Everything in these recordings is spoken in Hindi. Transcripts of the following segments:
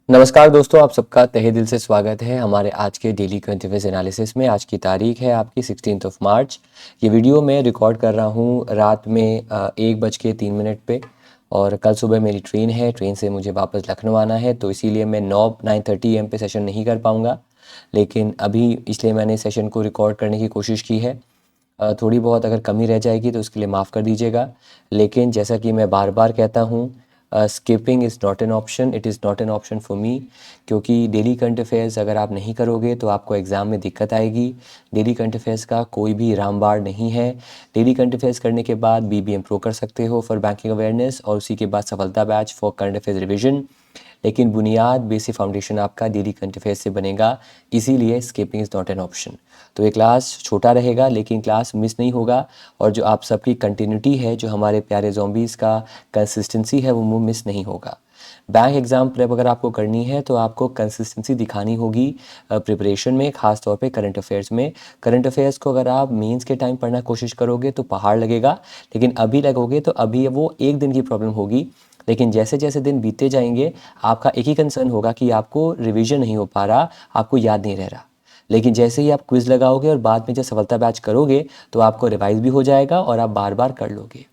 नमस्कार दोस्तों, आप सबका तहे दिल से स्वागत है हमारे आज के डेली करंट अफेयर्स एनालिसिस में। आज की तारीख है आपकी 16 मार्च। ये वीडियो मैं रिकॉर्ड कर रहा हूँ रात में 1:03 पे। और कल सुबह मेरी ट्रेन है, ट्रेन से मुझे वापस लखनऊ आना है, तो इसीलिए मैं 9:30 AM पे सेशन नहीं कर पाऊँगा। लेकिन अभी इसलिए मैंने सेशन को रिकॉर्ड करने की कोशिश की है। थोड़ी बहुत अगर कमी रह जाएगी तो उसके लिए माफ़ कर दीजिएगा। लेकिन जैसा कि मैं बार बार कहता हूँ, skipping is not an option, it is not an option for me. क्योंकि डेली करंट अफेयर्स अगर आप नहीं करोगे तो आपको एग्ज़ाम में दिक्कत आएगी। डेली करंट अफेयर्स का कोई भी रामबाण नहीं है। डेली करंट अफेयर्स करने के बाद BBM प्रो कर सकते हो फॉर बैंकिंग अवेयरनेस, और उसी के बाद सफलता batch for current affairs revision. लेकिन बुनियाद बेसिक फाउंडेशन आपका डेली करंट अफेयर्स से बनेगा, इसीलिए skipping is not an option. तो ये क्लास छोटा रहेगा लेकिन क्लास मिस नहीं होगा, और जो आप सबकी कंटिन्यूटी है, जो हमारे प्यारे ज़ॉम्बीज़ का कंसिस्टेंसी है, वो मिस नहीं होगा। बैंक एग्ज़ाम प्रेप अगर आपको करनी है तो आपको कंसिस्टेंसी दिखानी होगी प्रिपरेशन में, ख़ास तौर पे करंट अफेयर्स में। करंट अफेयर्स को अगर आप मेंस के टाइम पढ़ना कोशिश करोगे तो पहाड़ लगेगा, लेकिन अभी लगोगे तो अभी वो एक दिन की प्रॉब्लम होगी। लेकिन जैसे जैसे दिन बीतते जाएंगे, आपका एक ही कंसर्न होगा कि आपको रिवीजन नहीं हो पा रहा, आपको याद नहीं रह रहा। लेकिन जैसे ही आप क्विज़ लगाओगे और बाद में जब सफलता बैच करोगे तो आपको रिवाइज भी हो जाएगा और आप बार बार कर लोगे।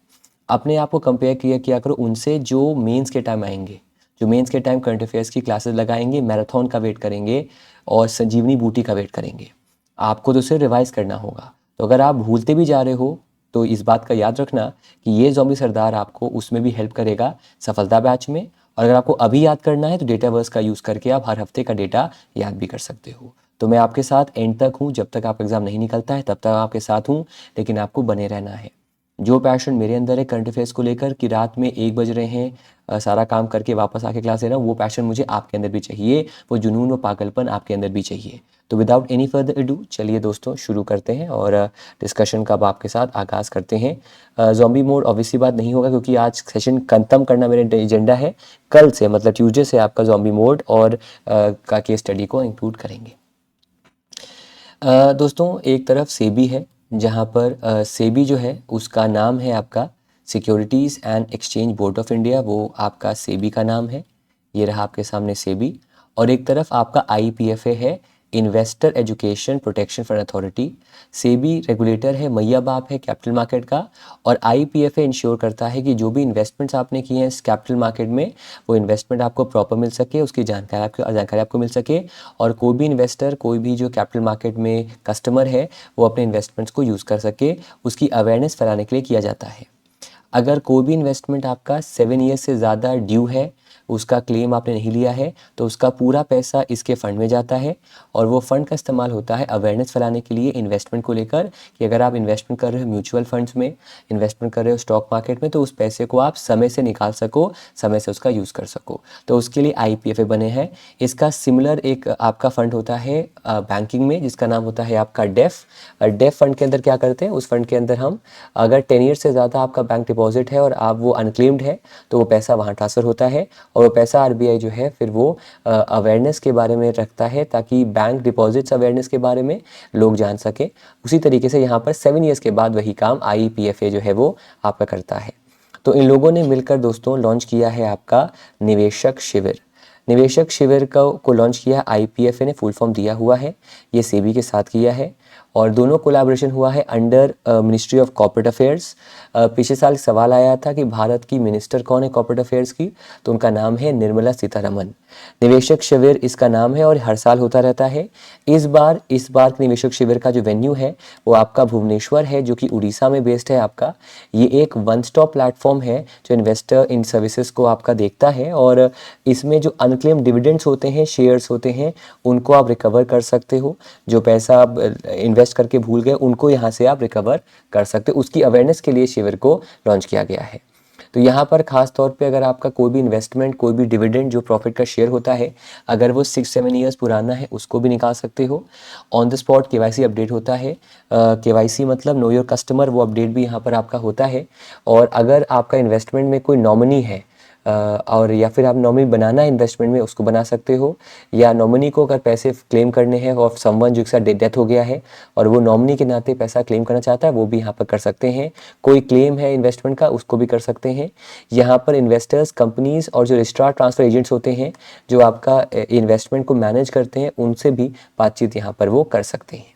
अपने आप को कंपेयर किया किया करो उनसे जो मेंस के टाइम आएंगे, जो मेंस के टाइम करंट अफेयर्स की क्लासेस लगाएंगे, मैराथन का वेट करेंगे और संजीवनी बूटी का वेट करेंगे। आपको तो सिर्फ रिवाइज करना होगा। तो अगर आप भूलते भी जा रहे हो तो इस बात का याद रखना कि ये ज़ॉम्बी सरदार आपको उसमें भी हेल्प करेगा, सफलता बैच में। और अगर आपको अभी याद करना है तो डेटावर्स का यूज़ करके आप हर हफ्ते का डेटा याद भी कर सकते हो। तो मैं आपके साथ एंड तक हूँ, जब तक आपका एग्ज़ाम नहीं निकलता है तब तक आपके साथ हूँ। लेकिन आपको बने रहना है। जो पैशन मेरे अंदर है करंट अफेयर्स को लेकर कि रात में 1 बज रहे हैं, सारा काम करके वापस आके क्लास ले रहा हूँ, वो पैशन मुझे आपके अंदर भी चाहिए, वो जुनून, वो पागलपन आपके अंदर भी चाहिए। तो विदाउट एनी फर्दर इडू चलिए दोस्तों शुरू करते हैं और डिस्कशन का अब आपके साथ आगाज़ करते हैं। ज़ॉम्बी मोड ऑब्वियसली बात नहीं होगा क्योंकि आज सेशन खत्म करना मेरा एजेंडा है। कल से मतलब ट्यूसडे से आपका ज़ॉम्बी मोड और का केस स्टडी को इंक्लूड करेंगे। दोस्तों, एक तरफ सेबी है, जहाँ पर सेबी जो है उसका नाम है आपका securities and exchange board of India, वो आपका सेबी का नाम है। ये रहा आपके सामने सेबी। और एक तरफ आपका IPFA है, investor education protection fund authority. SEBI regulator है, मैया बाप है कैपिटल मार्केट का। और IPFA इंश्योर करता है कि जो भी इन्वेस्टमेंट्स आपने किए हैं इस कैपिटल मार्केट में, वो इन्वेस्टमेंट आपको प्रॉपर मिल सके, उसकी जानकारी आपको मिल सके। और कोई भी इन्वेस्टर, कोई भी जो कैपिटल मार्केट में कस्टमर है, वो अपने इन्वेस्टमेंट्स को यूज़ कर सके, उसकी अवेयरनेस फैलाने के लिए किया जाता है। अगर कोई भी इन्वेस्टमेंट आपका 7 ईयर्स से ज़्यादा ड्यू है, उसका क्लेम आपने नहीं लिया है, तो उसका पूरा पैसा इसके फ़ंड में जाता है। और वो फ़ंड का इस्तेमाल होता है अवेयरनेस फैलाने के लिए इन्वेस्टमेंट को लेकर, कि अगर आप इन्वेस्टमेंट कर रहे हो म्यूचुअल फंड्स में, इन्वेस्टमेंट कर रहे हो स्टॉक मार्केट में, तो उस पैसे को आप समय से निकाल सको, समय से उसका यूज़ कर सको। तो उसके लिए IPFA बने हैं। इसका सिमिलर एक आपका फ़ंड होता है बैंकिंग में, जिसका नाम होता है आपका डेफ फंड के अंदर क्या करते हैं, उस फंड के अंदर हम अगर 10 ईयर से ज़्यादा आपका बैंक डिपॉजिट है और आप वो अनक्लेम्ड है, तो वो पैसा वहाँ ट्रांसफ़र होता है। और वो पैसा RBI जो है फिर वो अवेयरनेस के बारे में रखता है, ताकि बैंक डिपॉजिट्स अवेयरनेस के बारे में लोग जान सकें। उसी तरीके से यहाँ पर 7 ईयर्स के बाद वही काम IPFA जो है वो आपका करता है। तो इन लोगों ने मिलकर दोस्तों लॉन्च किया है आपका निवेशक शिविर। निवेशक शिविर को लॉन्च किया IPFA ने, फुल फॉर्म दिया हुआ है। ये सेबी के साथ किया है और दोनों कोलैबोरेशन हुआ है under ministry of corporate affairs. पिछले साल सवाल आया था कि भारत की मिनिस्टर कौन है कॉर्पोरेट अफेयर्स की, तो उनका नाम है निर्मला सीतारमन। निवेशक शिविर इसका नाम है और हर साल होता रहता है। इस बार के निवेशक शिविर का जो वेन्यू है वो आपका भुवनेश्वर है, जो कि उड़ीसा में बेस्ड है आपका। ये एक वन स्टॉप प्लेटफॉर्म है जो इन्वेस्टर इन सर्विसेज को आपका देखता है, और इसमें जो अनक्लेम डिविडेंड्स होते हैं, शेयर्स होते हैं, उनको आप रिकवर कर सकते हो। जो पैसा आप इन्वेस्ट करके भूल गए, उनको यहाँ से आप रिकवर कर सकते हो। उसकी अवेयरनेस के लिए शिविर को लॉन्च किया गया है। तो यहाँ पर खास तौर पे अगर आपका कोई भी इन्वेस्टमेंट, कोई भी डिविडेंड जो प्रॉफिट का शेयर होता है, अगर वो 6-7 ईयर्स पुराना है, उसको भी निकाल सकते हो। On the spot KYC update होता है। KYC मतलब नो योर कस्टमर, वो अपडेट भी यहाँ पर आपका होता है। और अगर आपका इन्वेस्टमेंट में कोई नॉमिनी है, और या फिर आप नॉमिनी बनाना है इन्वेस्टमेंट में, उसको बना सकते हो, या नॉमिनी को अगर पैसे क्लेम करने हैं और समवन जिसका डेथ हो गया है और वो नॉमिनी के नाते पैसा क्लेम करना चाहता है, वो भी यहाँ पर कर सकते हैं। कोई क्लेम है इन्वेस्टमेंट का, उसको भी कर सकते हैं। यहाँ पर इन्वेस्टर्स, कंपनीज और जो रजिस्ट्रार ट्रांसफर एजेंट्स होते हैं जो आपका इन्वेस्टमेंट को मैनेज करते हैं, उनसे भी बातचीत यहाँ पर वो कर सकते हैं।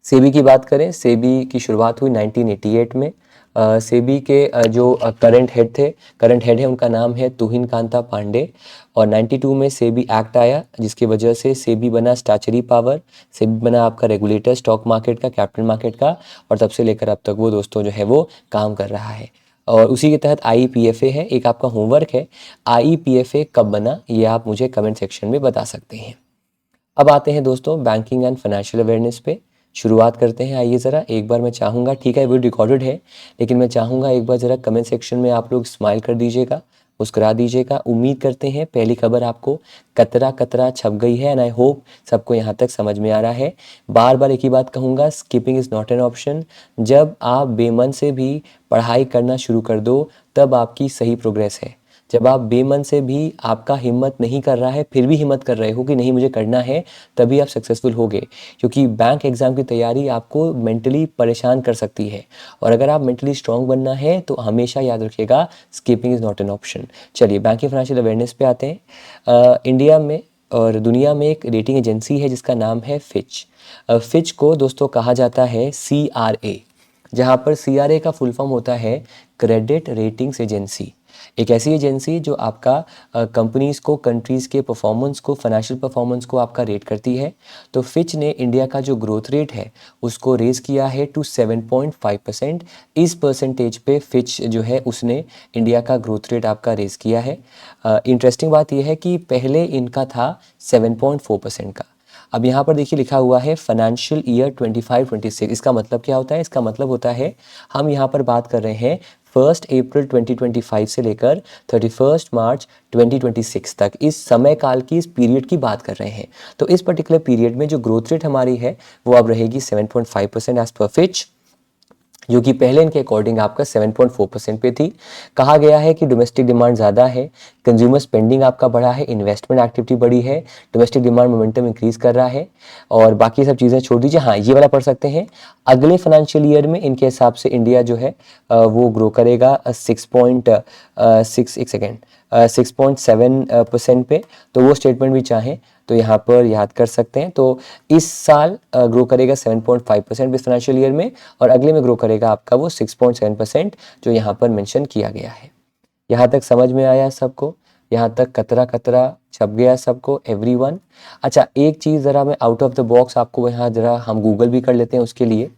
सेबी की बात करें, सेबी की शुरुआत हुई 1988 में। सेबी के जो करंट हेड है, उनका नाम है तुहिन कांता पांडे। और 92 में सेबी एक्ट आया, जिसकी वजह से सेबी बना स्टैचुटरी पावर, सेबी बना आपका रेगुलेटर स्टॉक मार्केट का, कैपिटल मार्केट का, और तब से लेकर अब तक वो दोस्तों जो है वो काम कर रहा है। और उसी के तहत IEPFA है। एक आपका होमवर्क है, IEPFA कब बना, ये आप मुझे कमेंट सेक्शन में बता सकते हैं। अब आते हैं दोस्तों बैंकिंग एंड फाइनेंशियल अवेयरनेस पे। शुरुआत करते हैं। आइए ज़रा एक बार मैं चाहूँगा, ठीक है वीडियो रिकॉर्डेड है, लेकिन मैं चाहूँगा एक बार ज़रा कमेंट सेक्शन में आप लोग स्माइल कर दीजिएगा, मुस्कुरा दीजिएगा। उम्मीद करते हैं पहली खबर आपको कतरा कतरा छप गई है, एंड आई होप सबको यहाँ तक समझ में आ रहा है। बार बार एक ही बात कहूँगा, skipping is not an option. जब आप बेमन से भी पढ़ाई करना शुरू कर दो, तब आपकी सही प्रोग्रेस है। जब आप बेमन से भी, आपका हिम्मत नहीं कर रहा है, फिर भी हिम्मत कर रहे हो कि नहीं मुझे करना है, तभी आप सक्सेसफुल होगे। क्योंकि बैंक एग्ज़ाम की तैयारी आपको मेंटली परेशान कर सकती है, और अगर आप मेंटली स्ट्रांग बनना है तो हमेशा याद रखिएगा, skipping is not an option. चलिए बैंकिंग फाइनेंशियल अवेयरनेस पे आते हैं। इंडिया में और दुनिया में एक रेटिंग एजेंसी है जिसका नाम है फिच। फिच को दोस्तों कहा जाता है CRA, जहाँ पर CRA का फुल फॉर्म होता है क्रेडिट रेटिंग्स एजेंसी। एक ऐसी एजेंसी जो आपका कंपनीज़ को, कंट्रीज़ के परफॉर्मेंस को, फाइनेंशियल परफॉर्मेंस को आपका रेट करती है। तो फिच ने इंडिया का जो ग्रोथ रेट है उसको रेज़ किया है टू 7.5%। इस परसेंटेज पे फिच जो है उसने इंडिया का ग्रोथ रेट आपका रेज़ किया है। इंटरेस्टिंग बात यह है कि पहले इनका था 7.4% का। अब यहाँ पर देखिए लिखा हुआ है फाइनेंशियल ईयर 25-26। इसका मतलब क्या होता है? इसका मतलब होता है हम यहाँ पर बात कर रहे हैं 1 अप्रैल 2025 से लेकर 31 मार्च 2026 तक, इस समय काल की, इस पीरियड की बात कर रहे हैं। तो इस पर्टिकुलर पीरियड में जो ग्रोथ रेट हमारी है वो अब रहेगी 7.5% एज पर फिच, जो कि पहले इनके अकॉर्डिंग आपका 7.4% पे थी। कहा गया है कि डोमेस्टिक डिमांड ज़्यादा है, कंज्यूमर स्पेंडिंग आपका बढ़ा है, इन्वेस्टमेंट एक्टिविटी बढ़ी है, डोमेस्टिक डिमांड मोमेंटम इंक्रीज कर रहा है, और बाकी सब चीज़ें छोड़ दीजिए। हाँ, ये वाला पढ़ सकते हैं, अगले फाइनेंशियल ईयर में इनके हिसाब से इंडिया जो है वो ग्रो करेगा 6.7% पे। तो वो स्टेटमेंट भी चाहें तो यहाँ पर याद कर सकते हैं। तो इस साल ग्रो करेगा 7.5% इस फाइनेंशियल ईयर में, और अगले में ग्रो करेगा आपका वो 6.7%, जो यहाँ पर मेंशन किया गया है। यहाँ तक समझ में आया सबको? यहाँ तक कतरा कतरा छप गया सबको, एवरीवन? अच्छा, एक चीज़ ज़रा मैं आउट ऑफ द बॉक्स आपको यहाँ ज़रा हम गूगल भी कर लेते हैं उसके लिए,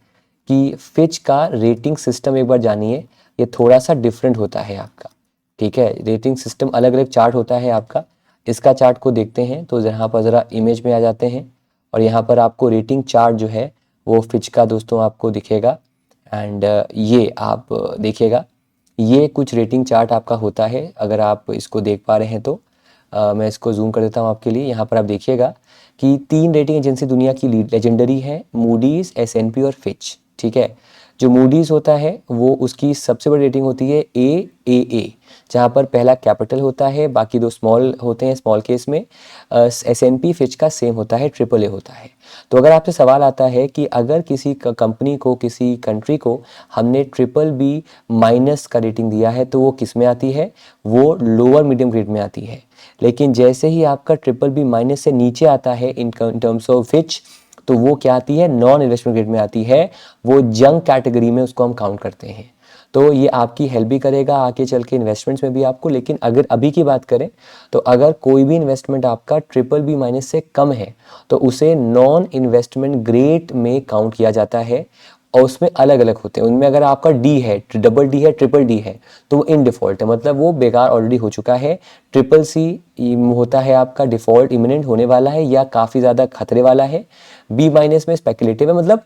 कि फिच का रेटिंग सिस्टम एक बार जानिए। ये थोड़ा सा डिफरेंट होता है आपका, ठीक है? रेटिंग सिस्टम अलग अलग चार्ट होता है आपका। इसका चार्ट को देखते हैं तो यहाँ पर ज़रा इमेज में आ जाते हैं, और यहाँ पर आपको रेटिंग चार्ट जो है वो फिच का दोस्तों आपको दिखेगा। एंड ये आप देखिएगा, ये कुछ रेटिंग चार्ट आपका होता है। अगर आप इसको देख पा रहे हैं तो मैं इसको जूम कर देता हूँ आपके लिए। यहाँ पर आप देखिएगा कि 3 रेटिंग एजेंसी दुनिया की लेजेंडरी है, मूडीज़, S&P और फिच, ठीक है? जो मूडीज़ होता है वो, उसकी सबसे बड़ी रेटिंग होती है AAA, जहाँ पर पहला कैपिटल होता है, बाकी 2 स्मॉल होते हैं स्मॉल केस में। S&P फिच का सेम होता है, AAA होता है। तो अगर आपसे सवाल आता है कि अगर किसी कंपनी को, किसी कंट्री को हमने BBB- का रेटिंग दिया है, तो वो किस में आती है? वो लोअर मीडियम ग्रेड में आती है। लेकिन जैसे ही आपका BBB- से नीचे आता है इन टर्म्स ऑफ फिच, तो वो क्या आती है? नॉन इन्वेस्टमेंट ग्रेड में आती है। वो जंग कैटेगरी में उसको हम काउंट करते हैं। तो ये आपकी हेल्प भी करेगा आगे चल के इन्वेस्टमेंट्स में भी आपको। लेकिन अगर अभी की बात करें तो अगर कोई भी इन्वेस्टमेंट आपका BBB- से कम है तो उसे नॉन इन्वेस्टमेंट ग्रेड में काउंट किया जाता है, और उसमें अलग अलग होते हैं। उनमें अगर आपका D है, डबल D है, ट्रिपल D है, तो वो इन डिफ़ॉल्ट है, मतलब वो बेकार ऑलरेडी हो चुका है। CCC होता है आपका डिफ़ॉल्ट, इमिनेंट होने वाला है या काफ़ी ज़्यादा खतरे वाला है। B- में स्पेकुलेटिव है, मतलब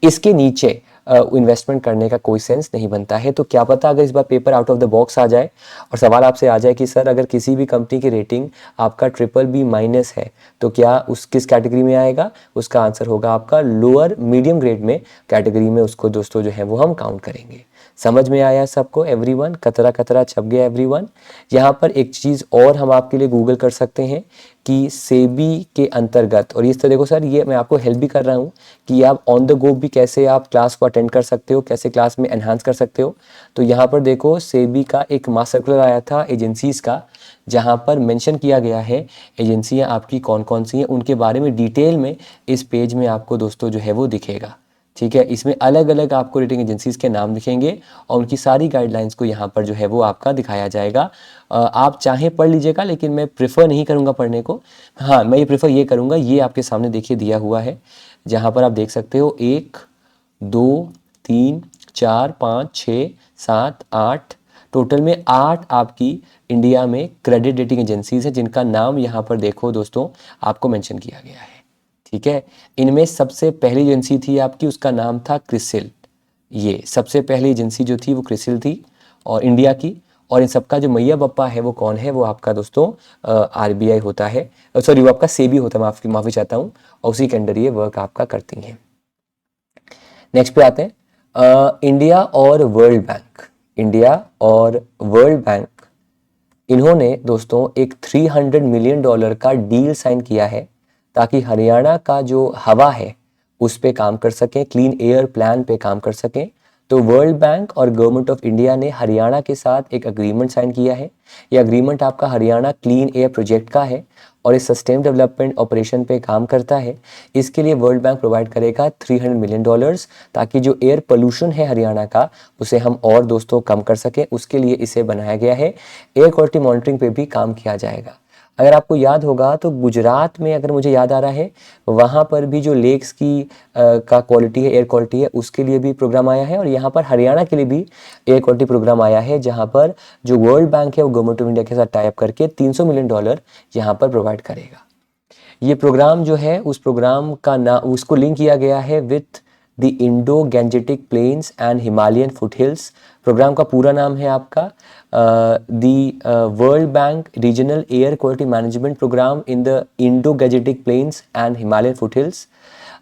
इसके नीचे इन्वेस्टमेंट करने का कोई सेंस नहीं बनता है। तो क्या पता अगर इस बार paper out of the box आ जाए और सवाल आपसे आ जाए कि सर अगर किसी भी कंपनी की रेटिंग आपका BBB- है तो क्या उस किस कैटेगरी में आएगा? उसका आंसर होगा आपका लोअर मीडियम ग्रेड में कैटेगरी में, उसको दोस्तों जो है वो हम काउंट करेंगे। समझ में आया सबको एवरीवन? कतरा कतरा छप गया एवरीवन? यहाँ पर एक चीज़ और हम आपके लिए गूगल कर सकते हैं कि सेबी के अंतर्गत, और इस तरह देखो सर, ये मैं आपको हेल्प भी कर रहा हूँ कि आप ऑन द गो भी कैसे आप क्लास को अटेंड कर सकते हो, कैसे क्लास में एनहांस कर सकते हो। तो यहाँ पर देखो सेबी का एक मास सर्कुलर आया था एजेंसीज़ का, जहाँ पर मेंशन किया गया है एजेंसियाँ आपकी कौन कौन सी हैं, उनके बारे में डिटेल में इस पेज में आपको दोस्तों जो है वो दिखेगा। ठीक है, इसमें अलग अलग आपको रेटिंग एजेंसीज़ के नाम दिखेंगे और उनकी सारी गाइडलाइंस को यहाँ पर जो है वो आपका दिखाया जाएगा। आप चाहें पढ़ लीजिएगा, लेकिन मैं प्रेफर नहीं करूँगा पढ़ने को। हाँ, मैं ये प्रेफर ये करूँगा, ये आपके सामने देखिए दिया हुआ है, जहाँ पर आप देख सकते हो 1 2 3 4 5 6 7 8, टोटल में 8 आपकी इंडिया में क्रेडिट रेटिंग एजेंसीज़ हैं, जिनका नाम यहाँ पर देखो दोस्तों आपको मेंशन किया गया है। ठीक है, इनमें सबसे पहली एजेंसी थी आपकी, उसका नाम था क्रिसिल। ये सबसे पहली एजेंसी जो थी वो क्रिसिल थी और इंडिया की। और इन सबका जो मैया बप्पा है वो कौन है? वो आपका दोस्तों आरबीआई होता है, सॉरी वो आपका सेबी होता है, माफ़ी चाहता हूँ, और उसी के अंडर ये वर्क आपका करती हैं। नेक्स्ट पे आते हैं, इंडिया और वर्ल्ड बैंक। इंडिया और वर्ल्ड बैंक, इन्होंने दोस्तों एक $300 मिलियन का डील साइन किया है ताकि हरियाणा का जो हवा है उस पे काम कर सकें, क्लीन एयर प्लान पे काम कर सकें। तो वर्ल्ड बैंक और गवर्नमेंट ऑफ इंडिया ने हरियाणा के साथ एक एग्रीमेंट साइन किया है। ये एग्रीमेंट आपका हरियाणा क्लीन एयर प्रोजेक्ट का है और इस सस्टेन डेवलपमेंट ऑपरेशन पे काम करता है। इसके लिए वर्ल्ड बैंक प्रोवाइड करेगा $300 मिलियन, ताकि जो एयर पोल्यूशन है हरियाणा का उसे हम और दोस्तों कम कर सकें। उसके लिए इसे बनाया गया है। एयर क्वालिटी मॉनिटरिंग पे भी काम किया जाएगा। अगर आपको याद होगा तो गुजरात में, अगर मुझे याद आ रहा है, वहाँ पर भी जो लेक्स की का क्वालिटी है, एयर क्वालिटी है, उसके लिए भी प्रोग्राम आया है। और यहाँ पर हरियाणा के लिए भी एयर क्वालिटी प्रोग्राम आया है, जहाँ पर जो वर्ल्ड बैंक है वो गवर्नमेंट ऑफ इंडिया के साथ टाई अप करके $300 मिलियन यहाँ पर प्रोवाइड करेगा। ये प्रोग्राम जो है, उस प्रोग्राम का नाम, उसको लिंक किया गया है with the Indo Gangetic plains and Himalayan foothills. Programme का पूरा नाम है आपका the World Bank regional air quality management programme in the Indo Gangetic plains and Himalayan foothills.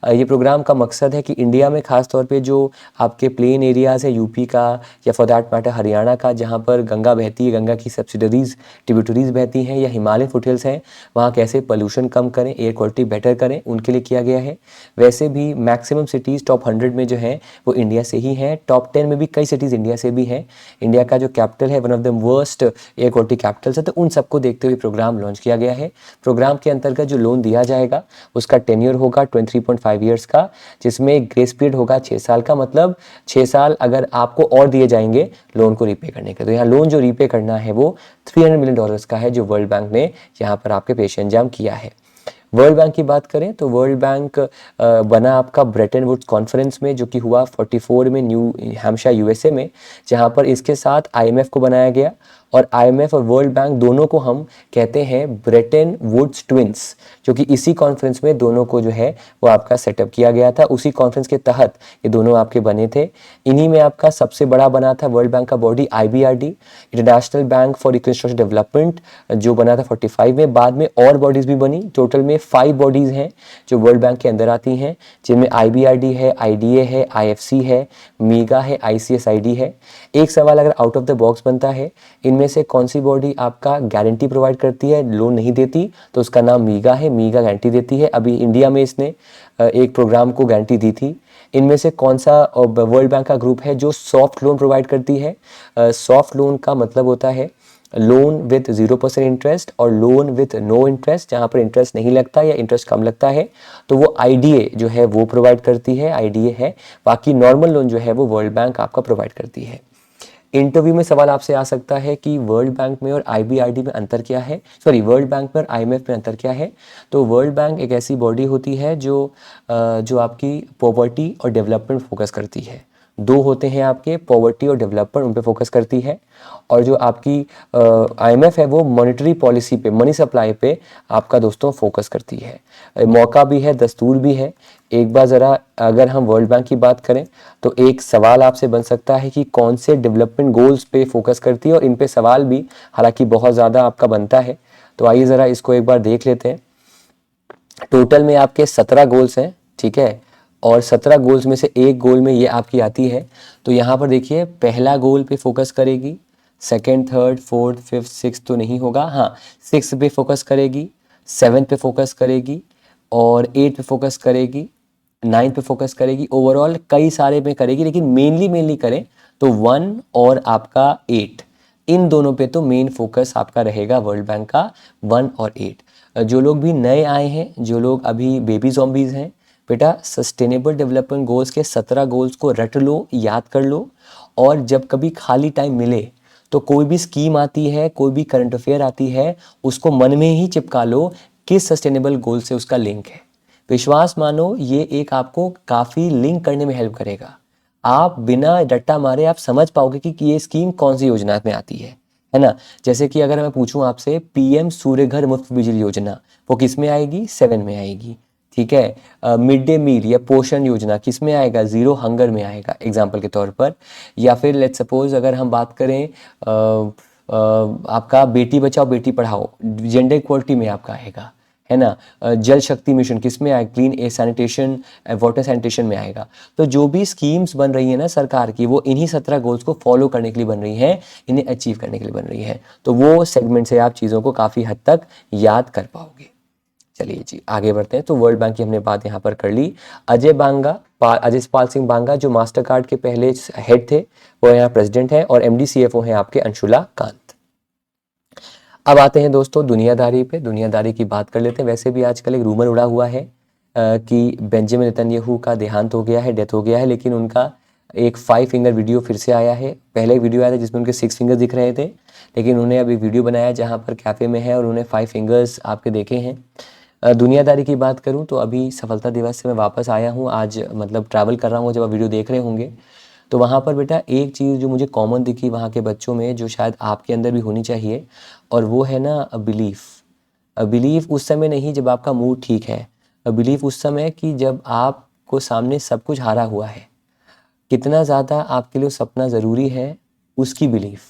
ये प्रोग्राम का मकसद है कि इंडिया में ख़ास तौर पे जो आपके प्लेन एरियाज़ है यूपी का या फॉर दैट मैटर हरियाणा का, जहाँ पर गंगा बहती है, गंगा की सब्सिडरीज ट्रिब्यूटरीज बहती हैं, या हिमालय फुटहिल्स हैं, वहाँ कैसे पोल्यूशन कम करें, एयर क्वालिटी बेटर करें, उनके लिए किया गया है। वैसे भी मैक्सिमम सिटीज़ टॉप 100 में जो हैं वो इंडिया से ही हैं, टॉप 10 में भी कई सिटीज़ इंडिया से भी हैं। इंडिया का जो कैपिटल है one of the worst air quality Capitals है, तो उन सबको देखते हुए प्रोग्राम लॉन्च किया गया है। प्रोग्राम के अंतर्गत जो लोन दिया जाएगा उसका टेन्योर होगा 23.5 ईयर्स का, जिसमें ग्रेस पीरियड होगा 6 साल का। मतलब 6 साल अगर आपको और दिए जाएंगे लोन को रीपे करने के। तो यहाँ लोन जो रीपे करना है वो $300 मिलियन का है, जो वर्ल्ड बैंक ने यहाँ पर आपके पेश अंजाम किया है। वर्ल्ड बैंक की बात करें तो वर्ल्ड बैंक बना आपका ब्रेटन वुड्स कॉन्फ्रेंस में, जो कि हुआ 44 में न्यू हैम्पशायर यूएसए में, जहां पर इसके साथ आईएमएफ को बनाया गया। और आईएमएफ और वर्ल्ड बैंक दोनों को हम कहते हैं ब्रेटन वुड्स ट्विंस, क्योंकि इसी कॉन्फ्रेंस में दोनों को जो है वो आपका सेटअप किया गया था। उसी कॉन्फ्रेंस के तहत ये दोनों आपके बने थे। इन्हीं में आपका सबसे बड़ा बना था वर्ल्ड बैंक का body IBRD, international bank for reconstruction development, जो बना था 45 में। बाद में और बॉडीज भी बनी, टोटल में 5 बॉडीज हैं जो वर्ल्ड बैंक के अंदर आती हैं, जिनमें आईबीआरडी है, आईडीए है, आईएफसी है, मीगा है, आईसीएसआईडी है। एक सवाल अगर आउट ऑफ द बॉक्स बनता है, इनमें से कौन सी बॉडी आपका गारंटी प्रोवाइड करती है, लोन नहीं देती? तो उसका नाम मीगा है, मीगा गारंटी देती है। अभी इंडिया में इसने एक प्रोग्राम को गारंटी दी थी। इनमें से कौन सा वर्ल्ड बैंक का ग्रुप है जो सॉफ्ट लोन प्रोवाइड करती है? सॉफ्ट लोन का मतलब होता है लोन विथ 0% इंटरेस्ट और लोन विथ नो इंटरेस्ट, जहाँ पर इंटरेस्ट नहीं लगता या इंटरेस्ट कम लगता है, तो वो आईडीए जो है वो प्रोवाइड करती है, आईडीए है। बाकी नॉर्मल लोन जो है वो वर्ल्ड बैंक आपका प्रोवाइड करती है। इंटरव्यू में सवाल आपसे आ सकता है कि वर्ल्ड बैंक में और आईबीआरडी में अंतर क्या है, सॉरी वर्ल्ड बैंक में और आईएमएफ में अंतर क्या है। तो वर्ल्ड बैंक एक ऐसी बॉडी होती है जो आपकी पॉवर्टी और डेवलपमेंट फोकस करती है। 2 होते हैं आपके, पॉवर्टी और डेवलपमेंट, उन पे फोकस करती है। और जो आपकी आईएमएफ है वो मॉनेटरी पॉलिसी पे, मनी सप्लाई पे आपका दोस्तों फोकस करती है। मौका भी है, दस्तूर भी है। एक बार ज़रा अगर हम वर्ल्ड बैंक की बात करें तो एक सवाल आपसे बन सकता है कि कौन से डेवलपमेंट गोल्स पे फोकस करती है, और इन पे सवाल भी हालांकि बहुत ज़्यादा आपका बनता है। तो आइए ज़रा इसको एक बार देख लेते हैं। टोटल में आपके 17 गोल्स हैं, ठीक है। और 17 गोल्स में से एक गोल में ये आपकी आती है। तो यहाँ पर देखिए पहला गोल पे फोकस करेगी, second, third, fourth, fifth, six तो नहीं होगा, हाँ सिक्स पे फोकस करेगी, सेवन्थ पे फोकस करेगी और एट पे फोकस करेगी, नाइन्थ पे फोकस करेगी, ओवरऑल कई सारे में करेगी, लेकिन मेनली करें तो 1 और आपका 8, इन दोनों पे तो मेन फोकस आपका रहेगा वर्ल्ड बैंक का, 1 और 8। जो लोग भी नए आए हैं, जो लोग अभी बेबी ज़ॉम्बीज़ हैं, बेटा सस्टेनेबल डेवलपमेंट गोल्स के 17 गोल्स को रट लो, याद कर लो, और जब कभी खाली टाइम मिले तो कोई भी स्कीम आती है, कोई भी करंट अफेयर आती है, उसको मन में ही चिपका लो किस सस्टेनेबल गोल से उसका लिंक है। विश्वास मानो ये एक आपको काफ़ी लिंक करने में हेल्प करेगा। आप बिना रट्टा मारे आप समझ पाओगे कि ये स्कीम कौन सी योजना में आती है ना। जैसे कि अगर मैं पूछूं आपसे पीएम सूर्य घर मुफ्त बिजली योजना, वो किस में आएगी? 7 में आएगी, ठीक है। मिड डे मील या पोषण योजना किस में आएगा? 0 हंगर में आएगा, एग्जाम्पल के तौर पर। या फिर लेट्स सपोज अगर हम बात करें आपका बेटी बचाओ बेटी पढ़ाओ, जेंडर इक्वलिटी में आपका आएगा, है ना। जल शक्ति मिशन किस में आएगा? Clean air sanitation, water sanitation में आएगा। तो जो भी स्कीम्स बन रही है ना सरकार की, वो इन्हीं 17 गोल्स को फॉलो करने के लिए बन रही हैं, इन्हें अचीव करने के लिए बन रही है। तो वो सेगमेंट से आप चीज़ों को काफ़ी हद तक याद कर पाओगे। चलिए जी आगे बढ़ते हैं। तो वर्ल्ड बैंक की हमने बात यहाँ पर कर ली। अजय पाल सिंह बांगा जो मास्टर कार्ड के पहले हेड थे, वो यहाँ प्रेसिडेंट हैं, और MD CFO हैं आपके अंशुला कांत। अब आते हैं दोस्तों दुनियादारी पे, दुनियादारी की बात कर लेते हैं। वैसे भी आजकल एक रूमर उड़ा हुआ है कि बेंजामिन नेतन्याहू का देहांत हो गया है, डेथ हो गया है, लेकिन उनका एक 5 फिंगर वीडियो फिर से आया है। पहले एक वीडियो आया था जिसमें उनके 6 फिंगर दिख रहे थे, लेकिन उन्हें अभी वीडियो बनाया जहाँ पर कैफ़े में है और उन्हें 5 फिंगर्स आपके देखे हैं। दुनियादारी की बात करूँ तो अभी सफलता दिवस से मैं वापस आया हूँ, आज मतलब ट्रैवल कर रहा हूँ। जब आप वीडियो देख रहे होंगे तो वहाँ पर बेटा एक चीज़ जो मुझे कॉमन दिखी वहाँ के बच्चों में, जो शायद आपके अंदर भी होनी चाहिए, और वो है ना बिलीफ। बिलीफ उस समय नहीं जब आपका मूड ठीक है, बिलीफ उस समय कि जब आपको सामने सब कुछ हारा हुआ है, कितना ज़्यादा आपके लिए सपना ज़रूरी है, उसकी बिलीफ,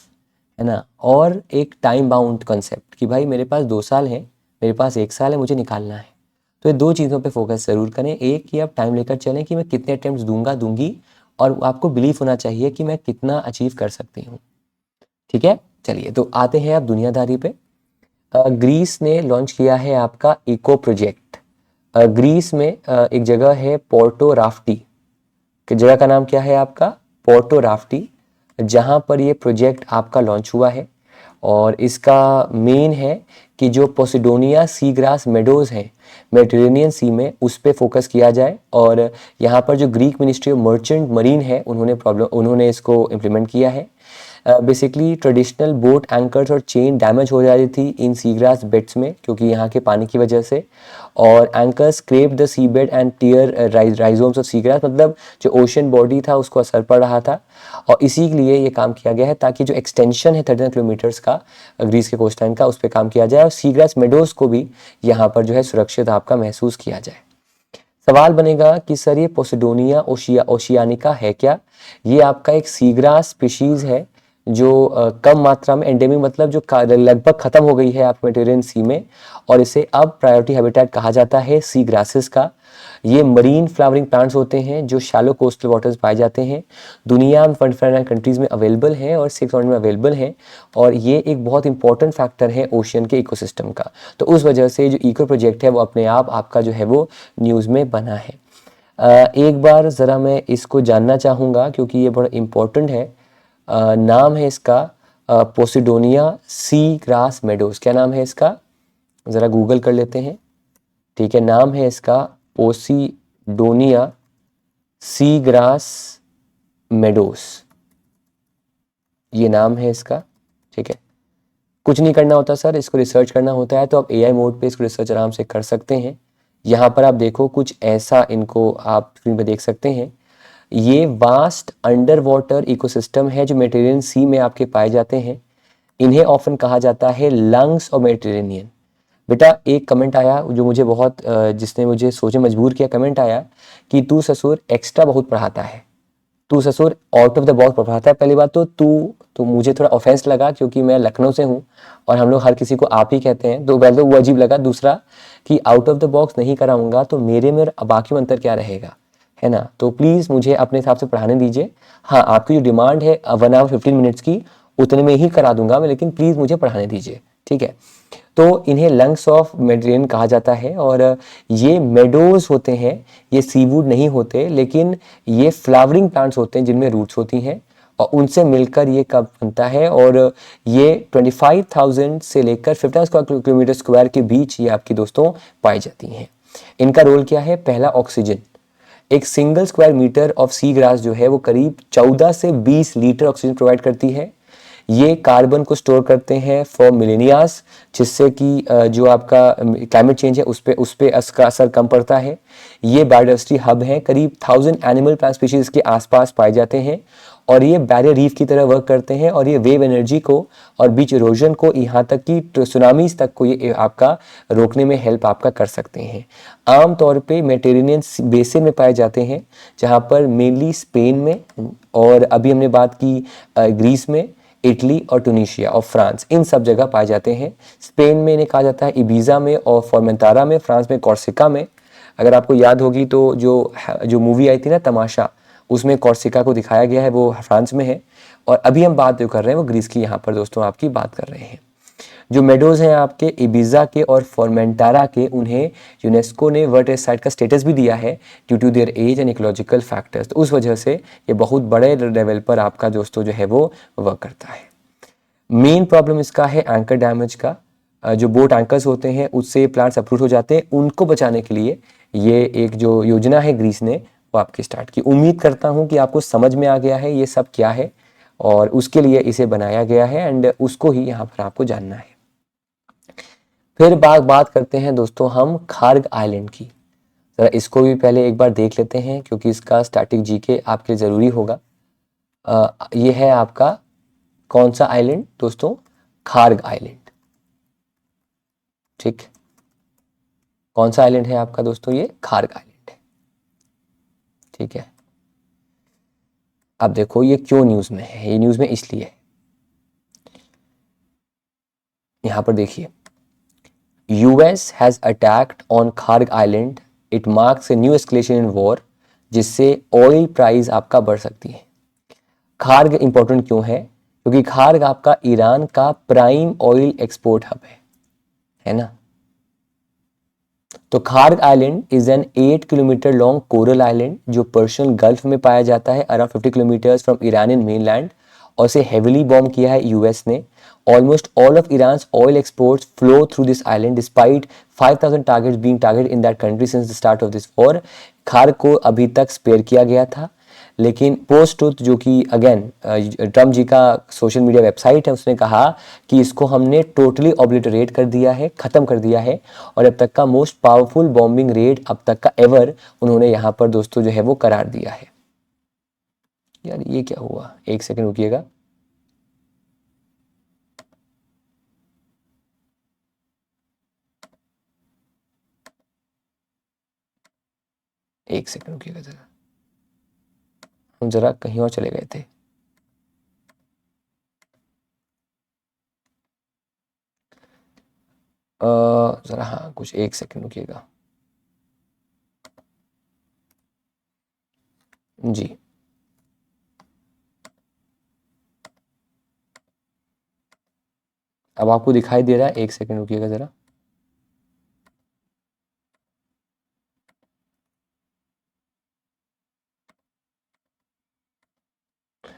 है ना। और एक टाइम बाउंड कंसेप्ट कि भाई मेरे पास 2 साल है, मेरे पास 1 साल है, मुझे निकालना है। तो ये 2 चीज़ों पे फोकस ज़रूर करें। एक कि आप टाइम लेकर चलें कि मैं कितने अटेम्प्ट्स दूंगी, और आपको बिलीफ होना चाहिए कि मैं कितना अचीव कर सकती हूँ, ठीक है। चलिए तो आते हैं आप दुनियादारी पे। ग्रीस ने लॉन्च किया है आपका इको प्रोजेक्ट। ग्रीस में एक जगह है पोर्टो राफ्टी, कि जगह का नाम क्या है आपका? पोर्टो राफ्टी, जहाँ पर ये प्रोजेक्ट आपका लॉन्च हुआ है। और इसका मेन है कि जो पोसिडोनिया सी ग्रास मेडोज़ हैं मेडिटेरेनियन सी में, उस पर फोकस किया जाए। और यहाँ पर जो Greek ministry of merchant marine है, उन्होंने इसको इम्प्लीमेंट किया है। बेसिकली ट्रेडिशनल बोट एंकर्स और चेन डैमेज हो जा रही थी इन सीग्रास बेड्स में, क्योंकि यहाँ के पानी की वजह से। और anchors scrap the sea bed and tear rhizomes of seagrass, मतलब जो ओशन बॉडी था उसको असर पड़ रहा था। और इसी के लिए ये काम किया गया है, ताकि जो एक्सटेंशन है 13 किलोमीटर्स का ग्रीस के कोस्ट लाइन का, उस पर काम किया जाए, और सीग्रास मेडोज को भी यहाँ पर जो है सुरक्षित आपका महसूस किया जाए। सवाल बनेगा कि सर ये पोसिडोनिया ओशियानिका है क्या? ये आपका एक सीग्रास स्पीशीज है जो कम मात्रा में एंडेमिक, मतलब जो लगभग खत्म हो गई है आप मेडिटेरेनियन सी में, और इसे अब प्रायोरिटी हैबिटेट कहा जाता है सी ग्रासेस का। ये मरीन फ्लावरिंग प्लांट्स होते हैं जो शैलो कोस्टल वाटर्स पाए जाते हैं। दुनिया में 149 कंट्रीज में अवेलेबल हैं और 600 में अवेलेबल हैं, और ये एक बहुत इंपॉर्टेंट फैक्टर है ओशियन के इकोसिस्टम का। तो उस वजह से जो इको प्रोजेक्ट है वो अपने आप आपका जो है वो न्यूज़ में बना है। एक बार ज़रा मैं इसको जानना चाहूँगा क्योंकि ये बड़ा इम्पोर्टेंट है। नाम है इसका पोसिडोनिया सी ग्रास मेडोज। क्या नाम है इसका? ज़रा गूगल कर लेते हैं, ठीक है। नाम है इसका पोसिडोनिया सी ग्रास मेडोस, ये नाम है इसका, ठीक है। कुछ नहीं करना होता सर, इसको रिसर्च करना होता है, तो आप AI मोड पे इसको रिसर्च आराम से कर सकते हैं। यहाँ पर आप देखो कुछ ऐसा, इनको आप स्क्रीन पे देख सकते हैं। ये वास्ट अंडर वाटर इकोसिस्टम है जो मेडिटेरेनियन सी में आपके पाए जाते हैं। इन्हें ऑफन कहा जाता है लंग्स ऑफ मेडिटेरेनियन। बेटा एक कमेंट आया जो मुझे बहुत जिसने मुझे सोचे मजबूर किया। कमेंट आया कि तू ससुर एक्स्ट्रा बहुत पढ़ाता है, तू ससुर आउट ऑफ द बॉक्स पढ़ाता है। पहली बात तो तो मुझे थोड़ा ऑफेंस लगा क्योंकि मैं लखनऊ से हूँ और हम लोग हर किसी को आप ही कहते हैं, तो पहले तो वो अजीब लगा। दूसरा कि आउट ऑफ द बॉक्स नहीं कराऊंगा तो मेरे में बाकी में अंतर क्या रहेगा, है ना। तो प्लीज़ मुझे अपने हिसाब से पढ़ाने दीजिए। हाँ, आपकी जो डिमांड है 1 आवर 15 मिनट्स की, उतने में ही करा दूंगा मैं, लेकिन प्लीज़ मुझे पढ़ाने दीजिए, ठीक है। तो इन्हें लंग्स ऑफ मेडिटेरेनियन कहा जाता है और ये मेडोज होते हैं, ये सीवुड नहीं होते, लेकिन ये फ्लावरिंग प्लांट्स होते हैं जिनमें रूट्स होती हैं और उनसे मिलकर ये कब बनता है। और ये 25,000 से लेकर 50 किलोमीटर स्क्वायर के बीच ये आपकी दोस्तों पाई जाती हैं। इनका रोल क्या है? पहला, ऑक्सीजन। एक single square metre of seagrass जो है वो करीब 14 से 20 लीटर ऑक्सीजन प्रोवाइड करती है। ये कार्बन को स्टोर करते हैं फॉर मिलेनियास, जिससे कि जो आपका क्लाइमेट चेंज है उस पे इसका असर कम पड़ता है। ये बायोडाइवर्सिटी हब है, करीब 1000 एनिमल प्लांट स्पीशीज के आसपास पाए जाते हैं और ये बैरियर रीफ की तरह वर्क करते हैं और ये वेव एनर्जी को और बीच इरोजन को, यहाँ तक कि सुनामीज तक को ये आपका रोकने में हेल्प आपका कर सकते हैं। आमतौर पे मेडिटेरेनियन बेसिन में पाए जाते हैं, जहाँ पर मेनली स्पेन में, और अभी हमने बात की ग्रीस में, इटली और ट्यूनीशिया और फ्रांस, इन सब जगह पाए जाते हैं। स्पेन में इन्हें कहा जाता है इबीजा में और फॉर्मेंटारा में, फ्रांस में कॉर्सिका में। अगर आपको याद होगी तो जो मूवी आई थी ना तमाशा, उसमें कॉर्सिका को दिखाया गया है, वो फ्रांस में है। और अभी हम बात जो कर रहे हैं वो ग्रीस की यहाँ पर दोस्तों आपकी बात कर रहे हैं। जो मेडोज हैं आपके इबीजा के और फॉर्मेंटारा के, उन्हें यूनेस्को ने वर्ल्ड हेरिटेज साइट का स्टेटस भी दिया है due to their age and ecological factors. तो उस वजह से ये बहुत बड़े लेवल पर आपका दोस्तों जो है वो वर्क करता है। मेन प्रॉब्लम इसका है एंकर डैमेज का। जो बोट एंकर्स होते हैं उससे प्लांट्स अप्रूट हो जाते हैं, उनको बचाने के लिए ये एक जो योजना है ग्रीस ने वो आपकी स्टार्ट की। उम्मीद करता हूँ कि आपको समझ में आ गया है ये सब क्या है और उसके लिए इसे बनाया गया है एंड उसको ही यहाँ पर आपको जानना है। फिर बात करते हैं दोस्तों हम खार्ग आइलैंड की। ज़रा इसको भी पहले एक बार देख लेते हैं क्योंकि इसका स्टैटिक जीके आपके लिए ज़रूरी होगा। ये है आपका कौन सा आइलैंड दोस्तों? खार्ग आइलैंड, ठीक। कौन सा आइलैंड है आपका दोस्तों? ये खार्ग आइलैंड है, ठीक है। अब देखो ये क्यों न्यूज़ में है। ये न्यूज़ में इसलिए है, यहाँ पर देखिए, US has attacked on Kharg island, it marks a new escalation in war, जिससे ऑयल प्राइस आपका बढ़ सकती है। खार्ग इंपॉर्टेंट क्यों है? क्योंकि खार्ग आपका ईरान का प्राइम ऑयल एक्सपोर्ट हब है ना। तो Kharg island is an 8 kilometre long coral island जो पर्शियन गल्फ में पाया जाता है, around 50 kilometres from Iranian mainland, और इसे हेविली बॉम्ब किया है यूएस ने। Almost all of Iran's oil exports flow through this island despite 5000 targets being target in that country since the start of this war. Kharg को अभी तक स्पेयर किया गया था, लेकिन पोस्ट ट्रुथ जो कि अगेन ट्रम्प जी का सोशल मीडिया वेबसाइट है, उसने कहा कि इसको हमने टोटली ऑब्लिटरेट कर दिया है, ख़त्म कर दिया है, और अब तक का मोस्ट पावरफुल बॉम्बिंग रेड अब तक का एवर उन्होंने यहाँ पर दोस्तों जो है वो करार दिया है। यार ये क्या हुआ? एक सेकंड रुकिएगा। एक सेकंड रुकिएगा ज़रा, हम ज़रा कहीं और चले गए थे। ज़रा हाँ कुछ एक सेकंड रुकिएगा जी। अब आपको दिखाई दे रहा है? एक सेकंड रुकिएगा ज़रा।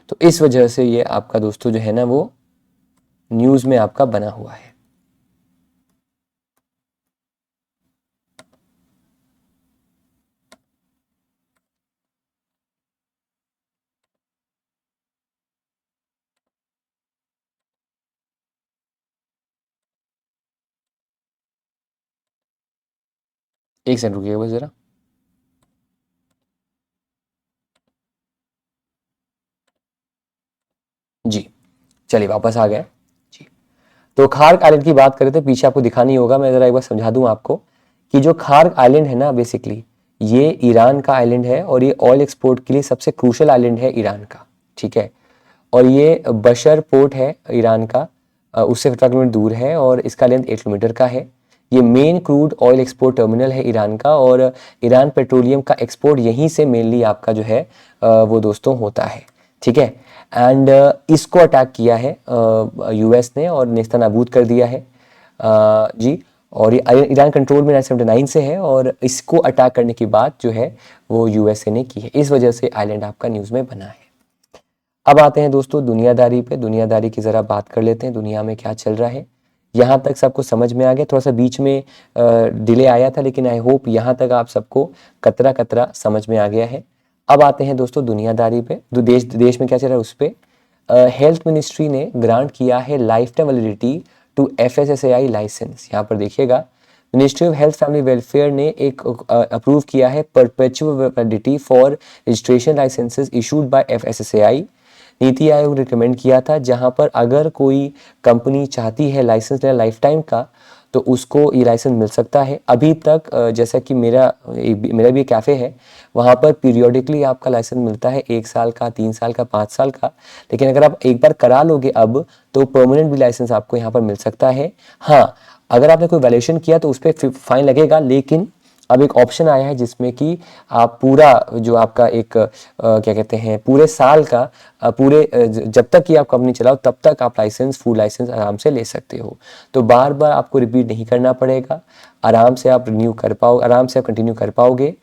तो इस वजह से ये आपका दोस्तों जो है ना वो न्यूज़ में आपका बना हुआ है। एक सेकंड रुकिएगा बस ज़रा। जी चलिए वापस आ गए जी। तो खार्ग आइलैंड की बात करें तो पीछे आपको दिखा नहीं होगा, मैं ज़रा एक बार समझा दूं आपको कि जो खार्ग आइलैंड है ना, बेसिकली ये ईरान का आइलैंड है और ये ऑयल एक्सपोर्ट के लिए सबसे क्रूशल आइलैंड है ईरान का, ठीक है। और ये बशर पोर्ट है ईरान का, उससे 15 किलोमीटर दूर है और इसका लेंथ 8 किलोमीटर का है। ये main crude oil export terminal है ईरान का, और ईरान पेट्रोलियम का एक्सपोर्ट यहीं से मेनली आपका जो है वो दोस्तों होता है, ठीक है। एंड इसको अटैक किया है यूएस ने और नेस्तनाबूद कर दिया है जी। और ये ईरान कंट्रोल में 1979 से है, और इसको अटैक करने की बात जो है वो यूएसए ने की है, इस वजह से आइलैंड आपका न्यूज़ में बना है। अब आते हैं दोस्तों दुनियादारी पे, दुनियादारी की ज़रा बात कर लेते हैं, दुनिया में क्या चल रहा है। यहाँ तक सबको समझ में आ गया, थोड़ा सा बीच में डिले आया था, लेकिन आई होप यहाँ तक आप सबको कतरा कतरा समझ में आ गया है। अब आते हैं दोस्तों दुनियादारी पे, देश में क्या चल रहा है उस पर। हेल्थ मिनिस्ट्री ने ग्रांट किया है lifetime validity to FSSAI licence. यहाँ पर देखिएगा, Ministry of Health Family Welfare ने एक अप्रूव किया है perpetual validity for registration licences issued by FSSAI। NITI आयोग ने रिकमेंड किया था, जहां पर अगर कोई कंपनी चाहती है लाइसेंस लेना लाइफ टाइम का, तो उसको ये लाइसेंस मिल सकता है। अभी तक जैसा कि मेरा भी एक कैफ़े है, वहाँ पर पीरियोडिकली आपका लाइसेंस मिलता है 1 साल का, 3 साल का, 5 साल का। लेकिन अगर आप एक बार करा लोगे अब, तो परमानेंट भी लाइसेंस आपको यहाँ पर मिल सकता है। हाँ, अगर आपने कोई वैल्यूएशन किया तो उस पर फाइन लगेगा, लेकिन अब एक ऑप्शन आया है जिसमें कि आप पूरा जो आपका एक क्या कहते हैं पूरे साल का जब तक कि आप कंपनी चलाओ तब तक आप फूड लाइसेंस आराम से ले सकते हो। तो बार बार आपको रिपीट नहीं करना पड़ेगा, आराम से आप रिन्यू कर पाओ, आराम से आप कंटिन्यू कर पाओगे।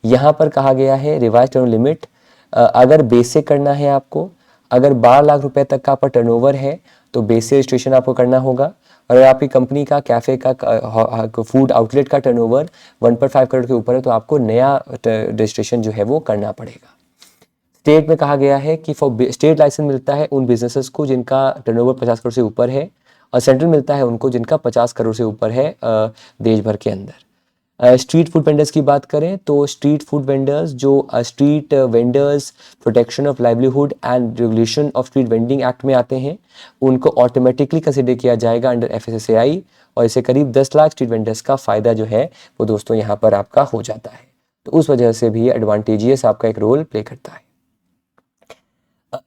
यहाँ पर कहा गया है रिवाइज टर्न लिमिट, अगर बेसिक करना है आपको, अगर 12 लाख रुपए तक का आपका टर्नओवर है तो बेसिक रजिस्ट्रेशन आपको करना होगा। अगर आपकी कंपनी का कैफ़े का फूड आउटलेट का टर्नओवर 1.5 करोड़ के ऊपर है तो आपको नया रजिस्ट्रेशन जो है वो करना पड़ेगा। स्टेट में कहा गया है कि स्टेट लाइसेंस मिलता है उन बिजनेसेस को जिनका टर्नओवर 50 करोड़ से ऊपर है, और सेंट्रल मिलता है उनको जिनका 50 करोड़ से ऊपर है देश भर के अंदर। स्ट्रीट फूड वेंडर्स की बात करें तो स्ट्रीट फूड वेंडर्स जो street vendors protection of livelihood and regulation of street vending act में आते हैं, उनको ऑटोमेटिकली कंसिडर किया जाएगा अंडर FSSAI, और इसे करीब 10 लाख स्ट्रीट वेंडर्स का फ़ायदा जो है वो दोस्तों यहाँ पर आपका हो जाता है। तो उस वजह से भी एडवांटेजियस आपका एक रोल प्ले करता है।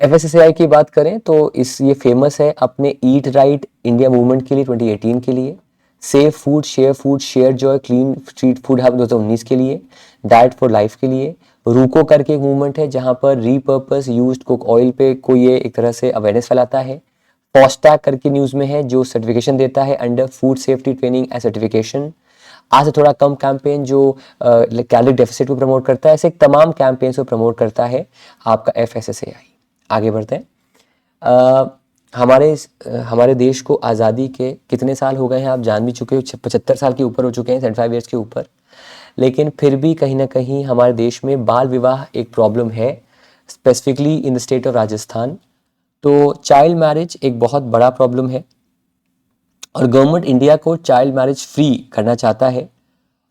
FSSAI की बात करें तो ये फेमस है अपने ईट राइट इंडिया मूवमेंट के लिए 2018 के लिए, safe food share Joy clean street food hub 2019 के लिए, डाइट फॉर लाइफ के लिए, रूको करके एक मूवमेंट है जहां पर रीपर्पस यूज्ड कुक ऑयल पे कोई ये एक तरह से अवेयरनेस फैलाता है। फॉस्टैग करके न्यूज़ में है जो सर्टिफिकेशन देता है under food safety training and certification. आज से थोड़ा कम कैंपेन जो कैलोरी डेफिसिट को प्रमोट करता है, ऐसे तमाम कैंपेन्स को प्रमोट करता है आपका FSSAI। आगे बढ़ते हैं। हमारे देश को आज़ादी के कितने साल हो गए हैं आप जान भी चुके हो, 75 साल के ऊपर हो चुके हैं, 75 ईयर्स के ऊपर। लेकिन फिर भी कहीं ना कहीं हमारे देश में बाल विवाह एक प्रॉब्लम है, specifically in the state of Rajasthan. तो चाइल्ड मैरिज एक बहुत बड़ा प्रॉब्लम है, और गवर्नमेंट इंडिया को चाइल्ड मैरिज फ्री करना चाहता है।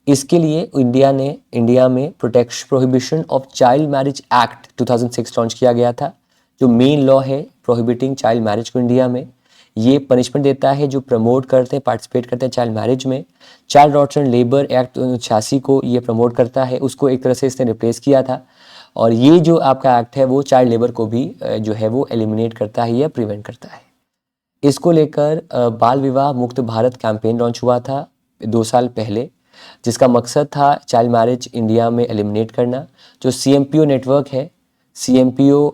इसके लिए इंडिया में prohibition of child marriage act 2006 launch किया गया था, जो मेन लॉ है प्रोहिबिटिंग चाइल्ड मैरिज को इंडिया में। ये पनिशमेंट देता है जो प्रमोट करते हैं, पार्टिसिपेट करते हैं चाइल्ड मैरिज में। Child daughter and labour act 86 को ये प्रमोट करता है, उसको एक तरह से इसने रिप्लेस किया था। और ये जो आपका एक्ट है वो चाइल्ड लेबर को भी जो है वो एलिमिनेट करता है या प्रिवेंट करता है। इसको लेकर बाल विवाह मुक्त भारत कैंपेन लॉन्च हुआ था 2 साल पहले, जिसका मकसद था चाइल्ड मैरिज इंडिया में एलिमिनेट करना। जो CMPO नेटवर्क है, CMPO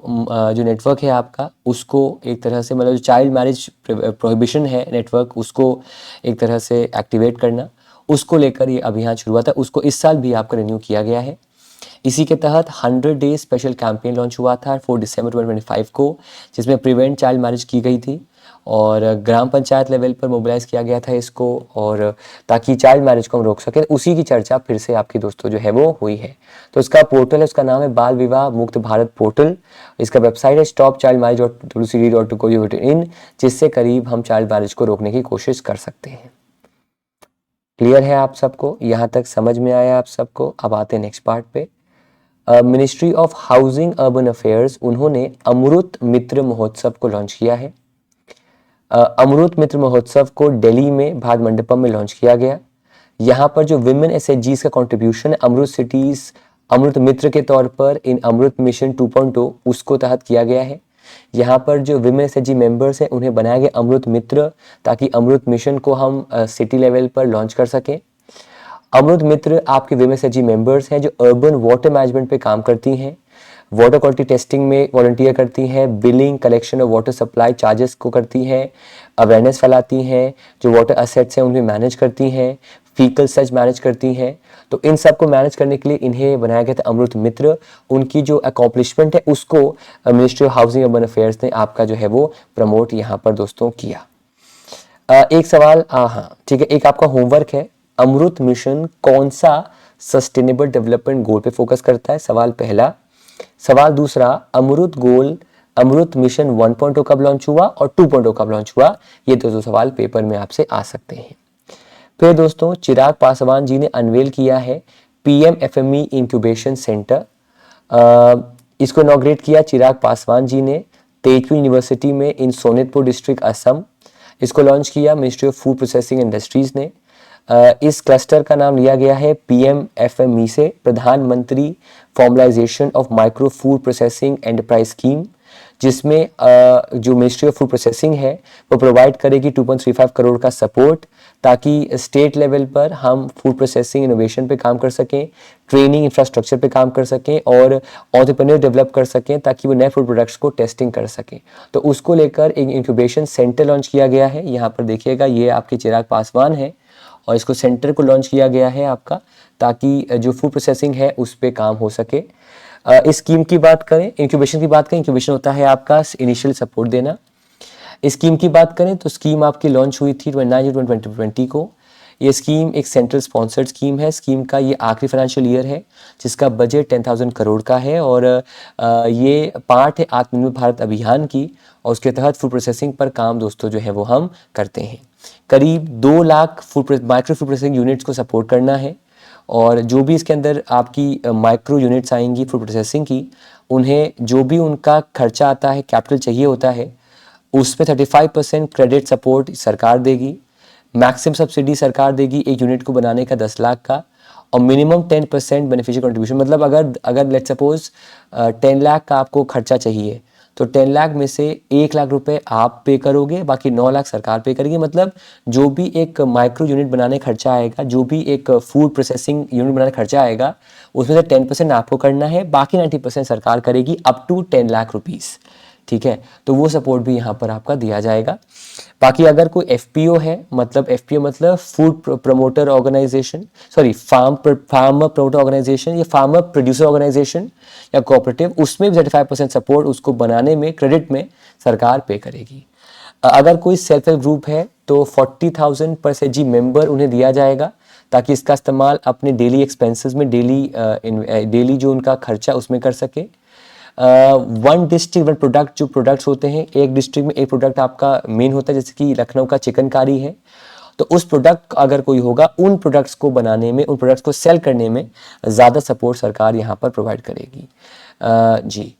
जो नेटवर्क है आपका, उसको एक तरह से मतलब जो चाइल्ड मैरिज प्रोहिबिशन है नेटवर्क, उसको एक तरह से एक्टिवेट करना, उसको लेकर ये अभियान शुरू हुआ था। उसको इस साल भी आपका रिन्यू किया गया है। इसी के तहत 100 डेज स्पेशल कैंपेन लॉन्च हुआ था 4 दिसंबर 2025 को, जिसमें प्रिवेंट चाइल्ड मैरिज की गई थी, और ग्राम पंचायत लेवल पर मोबिलाइज किया गया था इसको, और ताकि चाइल्ड मैरिज को हम रोक सकें। उसी की चर्चा फिर से आपकी दोस्तों जो है वो हुई है। तो इसका पोर्टल है, उसका नाम है बाल विवाह मुक्त भारत पोर्टल। इसका वेबसाइट है stopchildmarriage.wcd.co.in, जिससे करीब हम चाइल्ड मैरिज को रोकने की कोशिश कर सकते हैं। क्लियर है आप सबको, यहाँ तक समझ में आया आप सबको? अब आते हैं नेक्स्ट पार्ट पे। Ministry of housing urban affairs, उन्होंने अमृत मित्र महोत्सव को लॉन्च किया है। अमृत मित्र महोत्सव को दिल्ली में भारत मंडपम में लॉन्च किया गया। यहाँ पर जो विमेन SHGs का कंट्रीब्यूशन है अमृत सिटीज अमृत मित्र के तौर पर इन अमृत मिशन 2.0 उसको तहत किया गया है। यहाँ पर जो विमेन एसएचजी मेंबर्स हैं उन्हें बनाया गया अमृत मित्र, ताकि अमृत मिशन को हम सिटी लेवल पर लॉन्च कर सकें। अमृत मित्र आपके विमेन एसएचजी मेंबर्स हैं जो अर्बन वाटर मैनेजमेंट पे काम करती हैं, वाटर क्वालिटी टेस्टिंग में वॉलंटियर करती हैं, बिलिंग कलेक्शन और वाटर सप्लाई चार्जेस को करती हैं, अवेयरनेस फैलाती हैं, जो वाटर असेट्स हैं उन्हें मैनेज करती हैं, फीकल सच मैनेज करती हैं। तो इन सब को मैनेज करने के लिए इन्हें बनाया गया था अमृत मित्र। उनकी जो अकॉम्प्लिशमेंट है उसको ministry of housing urban affairs ने आपका जो है वो प्रमोट यहाँ पर दोस्तों किया। एक सवाल, हाँ ठीक है, एक आपका होमवर्क है, अमृत मिशन कौन सा सस्टेनेबल डेवलपमेंट गोल पे फोकस करता है? सवाल पहला। सवाल दूसरा, अमृत मिशन 1.0 कब लॉन्च हुआ और 2.0 कब लॉन्च हुआ? ये दो सवाल पेपर में आपसे आ सकते हैं। फिर दोस्तों चिराग पासवान जी ने अनवेल किया है PMFME इंक्यूबेशन सेंटर। इसको इनॉग्रेट किया चिराग पासवान जी ने तेजपुर यूनिवर्सिटी में इन सोनितपुर डिस्ट्रिक्ट असम। इसको लॉन्च किया ministry of food processing industries ने। इस क्लस्टर का नाम लिया गया है PMFME से, प्रधानमंत्री formalisation of micro food processing enterprise scheme, जिसमें जो मिनिस्ट्री ऑफ फूड प्रोसेसिंग है वो प्रोवाइड करेगी 2.35 करोड़ का सपोर्ट, ताकि स्टेट लेवल पर हम फूड प्रोसेसिंग इनोवेशन पे काम कर सकें, ट्रेनिंग इंफ्रास्ट्रक्चर पे काम कर सकें और एंटरप्रेन्योर डेवलप कर सकें, ताकि वो नए फूड प्रोडक्ट्स को टेस्टिंग कर सकें। तो उसको लेकर एक इंक्यूबेशन सेंटर लॉन्च किया गया है। यहाँ पर देखिएगा ये आपके चिराग पासवान है और इसको सेंटर को लॉन्च किया गया है आपका, ताकि जो फूड प्रोसेसिंग है उस पर काम हो सके। इस स्कीम की बात करें, इंक्यूबेशन की बात करें, इंक्यूबेशन होता है आपका इनिशियल सपोर्ट देना। इस स्कीम की बात करें तो स्कीम आपकी लॉन्च हुई थी 29 जून 2020 को। ये स्कीम एक सेंट्रल स्पॉन्सर्ड स्कीम है। स्कीम का ये आखिरी फाइनेंशियल ईयर है जिसका बजट 10,000 करोड़ का है और ये पार्ट है आत्मनिर्भर भारत अभियान की, और उसके तहत फूड प्रोसेसिंग पर काम दोस्तों जो है वो हम करते हैं। करीब 2 lakh micro food processing units को सपोर्ट करना है, और जो भी इसके अंदर आपकी माइक्रो यूनिट्स आएंगी फूड प्रोसेसिंग की, उन्हें जो भी उनका खर्चा आता है, कैपिटल चाहिए होता है, उस पर 35% क्रेडिट सपोर्ट सरकार देगी। मैक्सिमम सब्सिडी सरकार देगी एक यूनिट को बनाने का 10 लाख का, और मिनिमम 10% बेनिफिशियल कंट्रीब्यूशन। मतलब अगर लेट्स सपोज 10 लाख का आपको खर्चा चाहिए तो 10 लाख में से 1 लाख रुपए आप पे करोगे, बाकी 9 लाख सरकार पे करेगी। मतलब जो भी एक माइक्रो यूनिट बनाने खर्चा आएगा, जो भी एक फूड प्रोसेसिंग यूनिट बनाने खर्चा आएगा, उसमें से 10% आपको करना है, बाकी 90% सरकार करेगी अप टू 10 लाख रुपीज़। ठीक है, तो वो सपोर्ट भी यहाँ पर आपका दिया जाएगा। बाकी अगर कोई FPO है, मतलब FPO मतलब food promoter organisation, sorry farmer promoter organisation या फार्मर प्रोड्यूसर ऑर्गेनाइजेशन या कोऑपरेटिव, उसमें भी 35% सपोर्ट उसको बनाने में क्रेडिट में सरकार पे करेगी। अगर कोई सेल्फ हेल्प ग्रुप है तो 40,000 पर SHG मेंबर उन्हें दिया जाएगा, ताकि इसका इस्तेमाल अपने डेली एक्सपेंसेस में, डेली जो उनका खर्चा उसमें कर सके। वन डिस्ट्रिक्ट वन प्रोडक्ट, जो प्रोडक्ट्स होते हैं, एक डिस्ट्रिक्ट में एक प्रोडक्ट आपका मेन होता है, जैसे कि लखनऊ का चिकनकारी है, तो उस प्रोडक्ट अगर कोई होगा, उन प्रोडक्ट्स को बनाने में, उन प्रोडक्ट्स को सेल करने में ज़्यादा सपोर्ट सरकार यहाँ पर प्रोवाइड करेगी। जी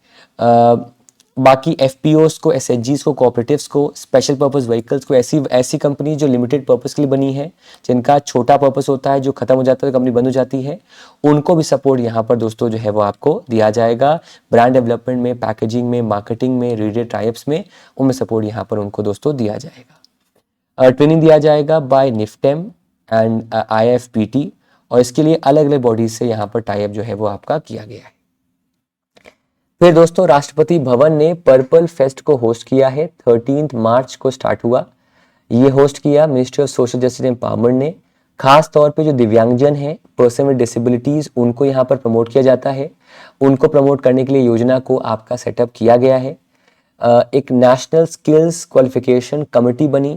बाकी FPOs को, SHGs को, कोऑपरेटिव्स को, स्पेशल पर्पस व्हीकल्स को, ऐसी कंपनी जो लिमिटेड पर्पस के लिए बनी है, जिनका छोटा पर्पस होता है, जो खत्म हो जाता है कंपनी बंद हो जाती है, उनको भी सपोर्ट यहाँ पर दोस्तों जो है वो आपको दिया जाएगा। ब्रांड डेवलपमेंट में, पैकेजिंग में, मार्केटिंग में, रीडर टाइप्स में, उनमें सपोर्ट यहाँ पर उनको दोस्तों दिया जाएगा। ट्रेनिंग दिया जाएगा बाय निफ्टेम एंड IFPT, और इसके लिए अलग अलग बॉडीज से यहाँ पर टाइप जो है वो आपका किया गया है। फिर दोस्तों राष्ट्रपति भवन ने पर्पल फेस्ट को होस्ट किया है, 13 मार्च को स्टार्ट हुआ। ये होस्ट किया ministry of social justice empowerment ने। खास तौर पे जो दिव्यांगजन हैं, पर्सन विद डिसेबिलिटीज, उनको यहाँ पर प्रमोट किया जाता है। उनको प्रमोट करने के लिए योजना को आपका सेटअप किया गया है। एक नेशनल स्किल्स क्वालिफिकेशन कमेटी बनी।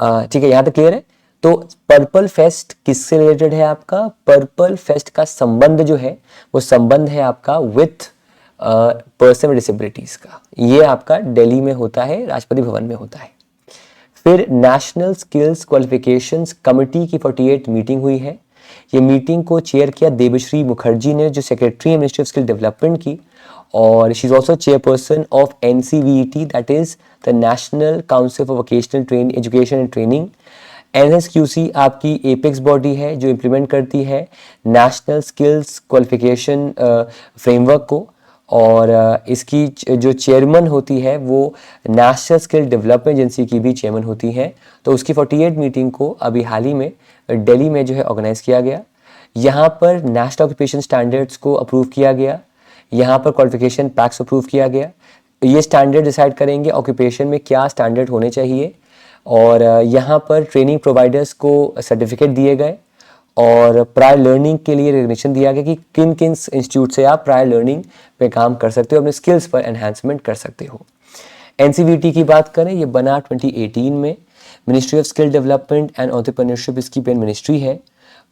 ठीक है, यहाँ तक क्लियर है। तो पर्पल फेस्ट किससे रिलेटेड है आपका? पर्पल फेस्ट का संबंध जो है वो संबंध है आपका विथ पर्सन विद डिसेबिलिटीज का। ये आपका दिल्ली में होता है, राष्ट्रपति भवन में होता है। फिर नेशनल स्किल्स क्वालिफिकेशंस कमेटी की 48 मीटिंग हुई है। ये मीटिंग को चेयर किया देबश्री मुखर्जी ने, जो सेक्रेटरी है मिनिस्ट्री ऑफ स्किल डेवलपमेंट की, और she is also chairperson of NCVET, that is the national council for vocational training education and training. NSQC आपकी एपेक्स बॉडी है जो इम्प्लीमेंट करती है नेशनल स्किल्स क्वालिफिकेशन फ्रेमवर्क को, और इसकी जो चेयरमैन होती है वो नेशनल स्किल डेवलपमेंट एजेंसी की भी चेयरमैन होती हैं। तो उसकी 48 मीटिंग को अभी हाल ही में दिल्ली में जो है ऑर्गेनाइज किया गया। यहाँ पर नेशनल ऑक्यूपेशन स्टैंडर्ड्स को अप्रूव किया गया, यहाँ पर क्वालिफिकेशन पैक्स अप्रूव किया गया। ये स्टैंडर्ड डिसाइड करेंगे ऑक्यूपेशन में क्या स्टैंडर्ड होने चाहिए, और यहाँ पर ट्रेनिंग प्रोवाइडर्स को सर्टिफिकेट दिए गए और प्रायर लर्निंग के लिए रिकग्निशन दिया गया कि किन किन इंस्टीट्यूट से आप प्रायर लर्निंग पे काम कर सकते हो, अपने स्किल्स पर एनहांसमेंट कर सकते हो। एनसीवीटी की बात करें, ये बना 2018 में। Ministry of skill development and entrepreneurship इसकी पेन मिनिस्ट्री है।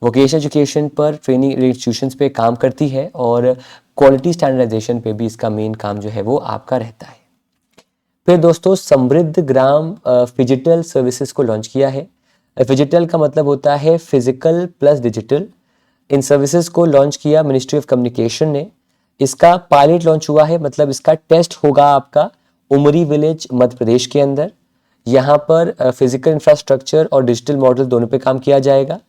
वोकेशनल एजुकेशन पर ट्रेनिंग इंस्टीट्यूशंस पे काम करती है और क्वालिटी स्टैंडर्डाइजेशन पे भी इसका मेन काम जो है वो आपका रहता है। फिर दोस्तों समृद्ध ग्राम फिजिटल सर्विसेज को लॉन्च किया है। फिजिटल का मतलब होता है फिजिकल प्लस डिजिटल। इन सर्विसेज को लॉन्च किया मिनिस्ट्री ऑफ कम्युनिकेशन ने। इसका पायलट लॉन्च हुआ है, मतलब इसका टेस्ट होगा आपका उमरी विलेज मध्य प्रदेश के अंदर। यहाँ पर फिजिकल इंफ्रास्ट्रक्चर और डिजिटल मॉडल दोनों पे काम किया जाएगा।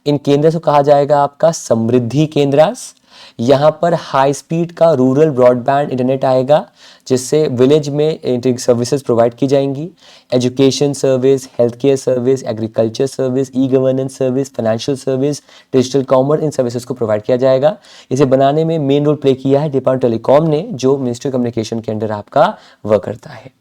इन केंद्र को कहा जाएगा आपका समृद्धि केंद्रास। यहाँ पर हाई स्पीड का रूरल ब्रॉडबैंड इंटरनेट आएगा, जिससे विलेज में सर्विसेज प्रोवाइड की जाएंगी। Education service, health care service, agriculture service, e governance service, financial service, digital commerce, इन सर्विसेज को प्रोवाइड किया जाएगा। इसे बनाने में मेन रोल प्ले किया है डिपार्टमेंट टेलीकॉम ने, जो मिनिस्ट्री ऑफ कम्युनिकेशन के अंडर आपका वर्क करता है।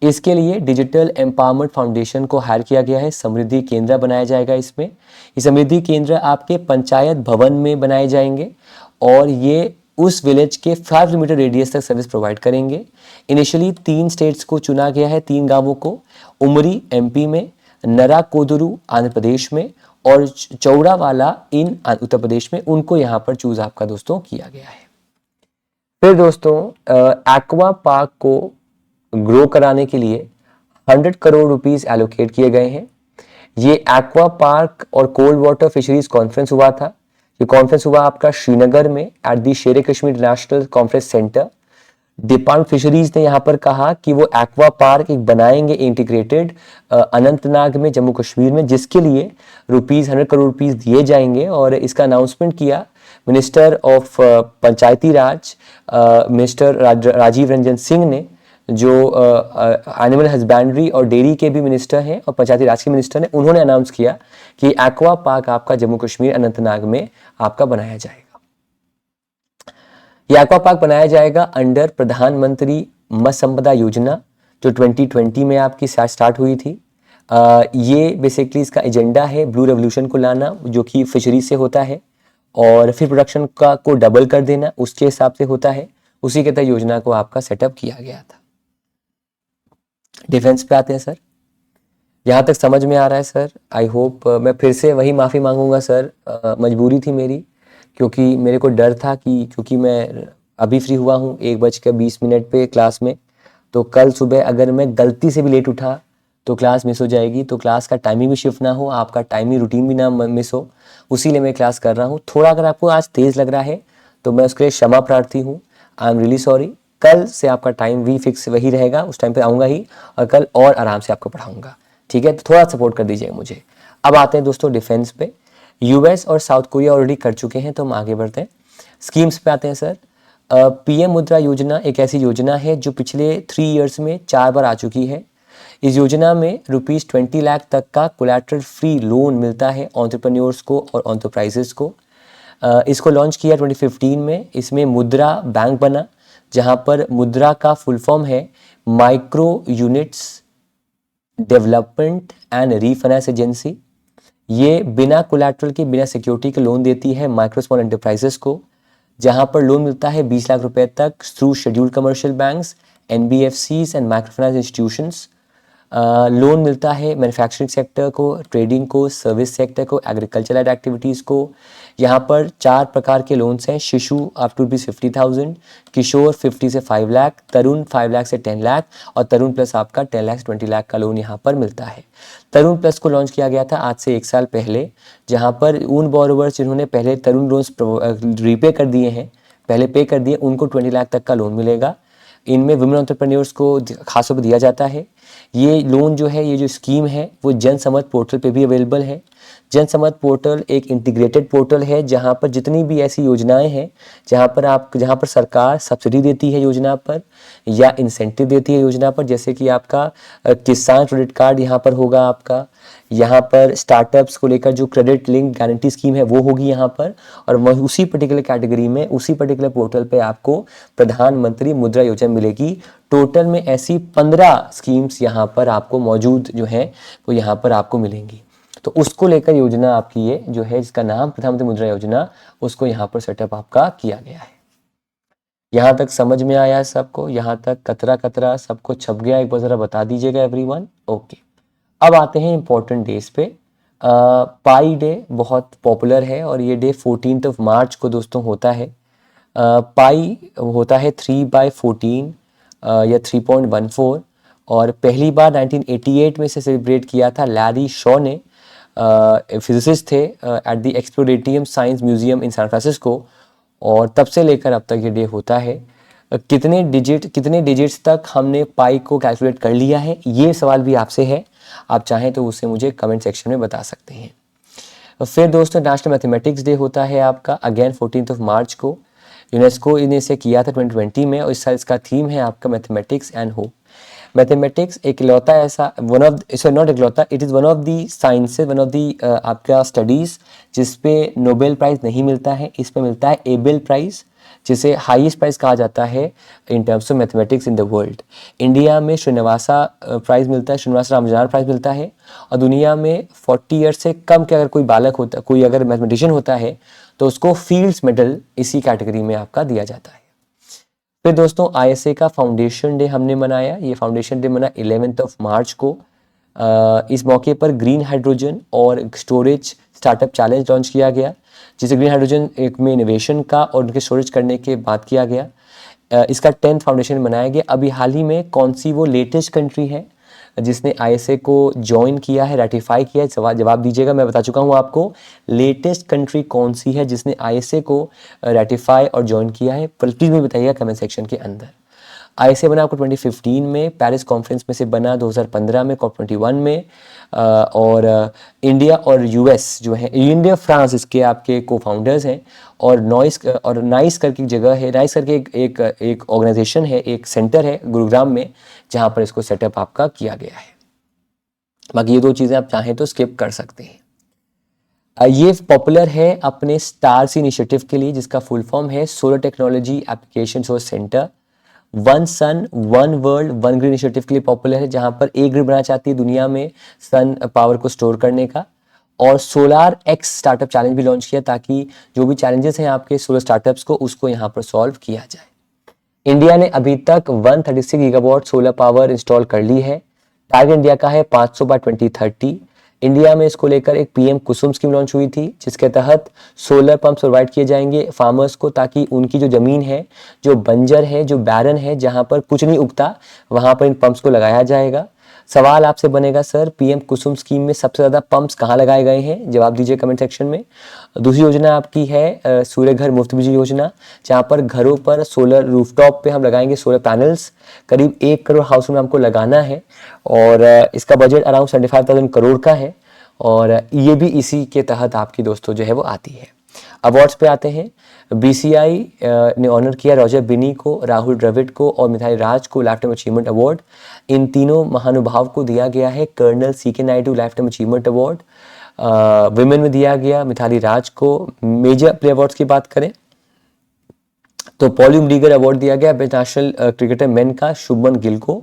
इसके लिए डिजिटल एम्पावरमेंट फाउंडेशन को हायर किया गया है। समृद्धि केंद्र बनाया जाएगा इसमें। ये समृद्धि केंद्र आपके पंचायत भवन में बनाए जाएंगे और ये उस विलेज के 5 किलोमीटर रेडियस तक सर्विस प्रोवाइड करेंगे। इनिशियली 3 स्टेट्स को चुना गया है, 3 गांवों को, उमरी एमपी में, नरा कोदुरु आंध्र प्रदेश में और चौड़ावाला इन उत्तर प्रदेश में। उनको यहाँ पर चूज आपका दोस्तों किया गया है। फिर दोस्तों एक्वा पार्क को ग्रो कराने के लिए 100 करोड़ रुपीस एलोकेट किए गए हैं। ये एक्वा पार्क और कोल्ड वाटर फिशरीज कॉन्फ्रेंस हुआ था। ये कॉन्फ्रेंस हुआ आपका श्रीनगर में एट दी शेर Kashmir international conference centre. Department fisheries ने यहाँ पर कहा कि वो एक्वा पार्क एक बनाएंगे इंटीग्रेटेड अनंतनाग में, जम्मू कश्मीर में, जिसके लिए 100 करोड़ रुपीस दिए जाएंगे। और इसका अनाउंसमेंट किया minister of Panchayati Raj minister Rajiv Ranjan Singh ने, जो एनिमल हस्बेंड्री और डेयरी के भी मिनिस्टर हैं और पंचायती राज के मिनिस्टर हैं। उन्होंने अनाउंस किया कि एक्वा पार्क आपका जम्मू कश्मीर अनंतनाग में आपका बनाया जाएगा। ये एक्वा पार्क बनाया जाएगा अंडर प्रधानमंत्री मत्स्य संपदा योजना, जो 2020 में आपकी स्टार्ट हुई थी। ये बेसिकली इसका एजेंडा है ब्लू रेवोल्यूशन को लाना, जो कि फिशरी से होता है, और फिर प्रोडक्शन को डबल कर देना, उसके हिसाब से होता है। उसी के तहत योजना को आपका सेटअप किया गया था। डिफेंस पे आते हैं सर। यहाँ तक समझ में आ रहा है सर? I hope. मैं फिर से वही माफ़ी मांगूंगा सर, मजबूरी थी मेरी, क्योंकि मेरे को डर था कि क्योंकि मैं अभी फ्री हुआ हूँ 1:20 पे क्लास में, तो कल सुबह अगर मैं गलती से भी लेट उठा तो क्लास मिस हो जाएगी। तो क्लास का टाइमिंग भी शिफ्ट ना हो, आपका टाइमिंग रूटीन भी ना मिस हो, उसी लिए मैं क्लास कर रहा हूँ। थोड़ा अगर आपको आज तेज़ लग रहा है तो मैं उसके लिए क्षमा प्रार्थी हूँ। I am really sorry. कल से आपका टाइम भी फिक्स वही रहेगा, उस टाइम पे आऊँगा ही, और कल और आराम से आपको पढ़ाऊँगा, ठीक है? तो थोड़ा सपोर्ट कर दीजिएगा मुझे। अब आते हैं दोस्तों डिफेंस पे। यूएस और साउथ कोरिया ऑलरेडी कर चुके हैं, तो हम आगे बढ़ते हैं। स्कीम्स पे आते हैं सर। पीएम मुद्रा योजना एक ऐसी योजना है जो पिछले 3 इयर्स में 4 बार आ चुकी है। इस योजना में ₹20 लाख तक का कोलैटरल फ्री लोन मिलता है एंटरप्रेन्योर्स को और एंटरप्राइजेस को। इसको लॉन्च किया 2015 में। इसमें मुद्रा बैंक बना, जहां पर मुद्रा का फुल फॉर्म है micro units development and refinance agency. ये बिना कोलैटरल के, बिना सिक्योरिटी के लोन देती है माइक्रो स्मॉल एंटरप्राइजेस को, जहां पर लोन मिलता है 20 लाख रुपए तक through scheduled commercial banks, NBFCs and micro finance institutions. Loan मिलता है मैन्युफैक्चरिंग सेक्टर को, ट्रेडिंग को, सर्विस सेक्टर को, एग्रीकल्चरल एक्टिविटीज़ को। यहाँ पर 4 प्रकार के लोन्स हैं। शिशु अप टू ₹50,000, किशोर 50 से 5 लाख, तरुण 5 लाख से 10 लाख, और तरुण प्लस आपका 10 लाख से 20 लाख का लोन यहाँ पर मिलता है। तरुण प्लस को लॉन्च किया गया था आज से 1 साल पहले, जहाँ पर उन बोरोवर्स जिन्होंने पहले तरुण लोन्स रीपे कर दिए हैं, पहले पे कर दिए, उनको 20 लाख तक का लोन मिलेगा। इनमें वुमेन एंटरप्रेन्योर्स को खास तौर पर दिया जाता है। ये लोन जो है, ये जो स्कीम है, वो जन समर्थ पोर्टल पे भी अवेलेबल है। जनसमत पोर्टल एक इंटीग्रेटेड पोर्टल है जहां पर जितनी भी ऐसी योजनाएं हैं जहां पर सरकार सब्सिडी देती है योजना पर या इंसेंटिव देती है योजना पर, जैसे कि आपका किसान क्रेडिट कार्ड यहाँ पर होगा आपका, यहाँ पर स्टार्टअप्स को लेकर जो क्रेडिट लिंक गारंटी स्कीम है वो होगी यहाँ पर, और वह उसी पर्टिकुलर कैटेगरी में उसी पर्टिकुलर पोर्टल पे आपको प्रधानमंत्री मुद्रा योजना मिलेगी। टोटल में ऐसी 15 स्कीम्स यहाँ पर आपको मौजूद जो है वो यहाँ पर आपको मिलेंगी। तो उसको लेकर योजना आपकी ये जो है जिसका नाम प्रधानमंत्री मुद्रा योजना, उसको यहाँ पर सेटअप आपका किया गया है। यहाँ तक समझ में आया सबको? यहाँ तक कतरा कतरा सबको छप गया? एक बार ज़रा बता दीजिएगा एवरीवन। ओके, अब आते हैं इम्पोर्टेंट डेज पे। पाई डे बहुत पॉपुलर है और ये डे 14 मार्च को दोस्तों होता है। पाई होता है 3/14 या 3.14, और पहली बार 1988 में से सेलिब्रेट किया था लैरी शॉ ने, फिजिसिस्ट थे at the Exploratorium science museum in San Francisco, और तब से लेकर अब तक ये डे होता है। कितने डिजिट्स तक हमने पाई को कैलकुलेट कर लिया है, ये सवाल भी आपसे है, आप चाहें तो उसे मुझे कमेंट सेक्शन में बता सकते हैं। फिर दोस्तों नेशनल मैथमेटिक्स डे होता है आपका अगेन 14 मार्च को। यूनेस्को ने इसे किया था 2020 में, और इस साल इसका थीम है आपका मैथमेटिक्स एंड होप। मैथमेटिक्स इकलौता ऐसा नॉट इकलौता, it is one of the sciences, one of the आपका स्टडीज़ जिस पे नोबेल प्राइज़ नहीं मिलता है, इस पे मिलता है एबेल प्राइज़, जिसे हाईएस्ट प्राइज़ कहा जाता है in terms of mathematics in the world. India में श्रीनिवासा प्राइज़ मिलता है, श्रीनिवास रामानुजन प्राइज़ मिलता है, और दुनिया में 40 ईयर्स से कम के अगर कोई बालक होता, कोई अगर मैथमेटिशियन होता है तो उसको फील्ड्स मेडल इसी कैटेगरी में आपका दिया जाता है। फिर दोस्तों ISA का फाउंडेशन डे हमने मनाया, ये फाउंडेशन डे मना 11 मार्च को। इस मौके पर ग्रीन हाइड्रोजन और स्टोरेज स्टार्टअप चैलेंज लॉन्च किया गया, जिसे ग्रीन हाइड्रोजन एक में इनोवेशन का और उनके स्टोरेज करने के बात किया गया। इसका 10th फाउंडेशन मनाया गया। अभी हाल ही में कौन सी वो लेटेस्ट कंट्री है जिसने ISA को ज्वाइन किया है, रेटिफाई किया है? जवाब दीजिएगा। मैं बता चुका हूँ आपको, लेटेस्ट कंट्री कौन सी है जिसने ISA को रेटिफाई और ज्वाइन किया है, प्लीज़ मुझे बताइएगा कमेंट सेक्शन के अंदर। ISA बना आपको 2015 में, पेरिस कॉन्फ्रेंस में से बना 2015 में, COP21 में, और इंडिया और US जो है, इंडिया फ्रांस इसके आपके को फाउंडर्स हैं, और नाइस करके जगह है, नाइस करके एक ऑर्गेनाइजेशन है, एक सेंटर है गुरुग्राम में, जहाँ पर इसको सेटअप आपका किया गया है। बाकी ये दो चीज़ें आप चाहें तो स्किप कर सकते हैं। ये पॉपुलर है अपने स्टार्स इनिशिएटिव के लिए, जिसका फुल फॉर्म है solar technology application resource centre. One sun one world one grid initiative के लिए पॉपुलर है, जहां पर एक ग्रिड बनाना चाहती है दुनिया में सन पावर को स्टोर करने का। और सोलार एक्स स्टार्टअप चैलेंज भी लॉन्च किया, ताकि जो भी चैलेंजेस हैं आपके सोलर स्टार्टअप्स को, उसको यहाँ पर सॉल्व किया जाए। इंडिया ने अभी तक 136 गीगावाट सोलर पावर इंस्टॉल कर ली है। टारगेट इंडिया का है 500 बाय 2030। इंडिया में इसको लेकर एक PM कुसुम स्कीम लॉन्च हुई थी, जिसके तहत सोलर पंप प्रोवाइड किए जाएंगे फार्मर्स को, ताकि उनकी जो ज़मीन है, जो बंजर है, जो बैरन है, जहां पर कुछ नहीं उगता, वहां पर इन पंप्स को लगाया जाएगा। सवाल आपसे बनेगा, सर PM कुसुम स्कीम में सबसे ज़्यादा पंप्स कहाँ लगाए गए हैं? जवाब दीजिए कमेंट सेक्शन में। दूसरी योजना आपकी है सूर्य घर मुफ्त बिजली योजना, जहाँ पर घरों पर सोलर रूफटॉप पे हम लगाएंगे सोलर पैनल्स। करीब 1 करोड़ हाउस में हमको लगाना है, और इसका बजट अराउंड 75,000 करोड़ का है, और ये भी इसी के तहत आपकी दोस्तों जो है वो आती है। अवार्ड्स पे आते हैं। BCI ने ऑनर किया रॉजर बिनी को, राहुल द्रविड़ को और मिथाली राज को लाइफ टाइम अचीवमेंट अवार्ड। इन तीनों महानुभाव को दिया गया है Colonel CK Naidu lifetime achievement award. Women में दिया गया मिथाली राज को। मेजर प्ले अवार्ड्स की बात करें तो पॉलियम लीगर अवार्ड दिया गया बेस्ट नेशनल क्रिकेटर मेन का शुभमन गिल को,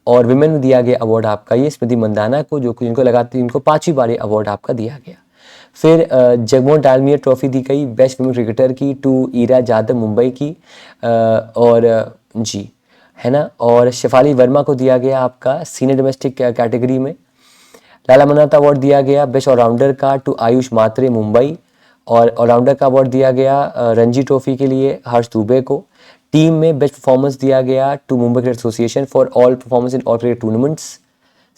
और विमेन में दिया गया अवार्ड आपका ये स्मृति मंदाना को, जो कि इनको लगाती इनको 5वीं बार अवार्ड आपका दिया गया। फिर जगमोहन डालमिया ट्रॉफी दी गई बेस्ट वुमेन क्रिकेटर की टू ईरा जाधव मुंबई की, और जी है ना, और शेफाली वर्मा को दिया गया आपका सीनियर डोमेस्टिक कैटेगरी में। लाला मनाता अवार्ड दिया गया बेस्ट ऑलराउंडर का टू आयुष मात्रे मुंबई, और ऑलराउंडर का अवार्ड दिया गया रणजी ट्रॉफी के लिए हर्ष दुबे को। टीम में बेस्ट परफॉर्मेंस दिया गया to Mumbai Cricket Association for all performance in all cricket tournaments.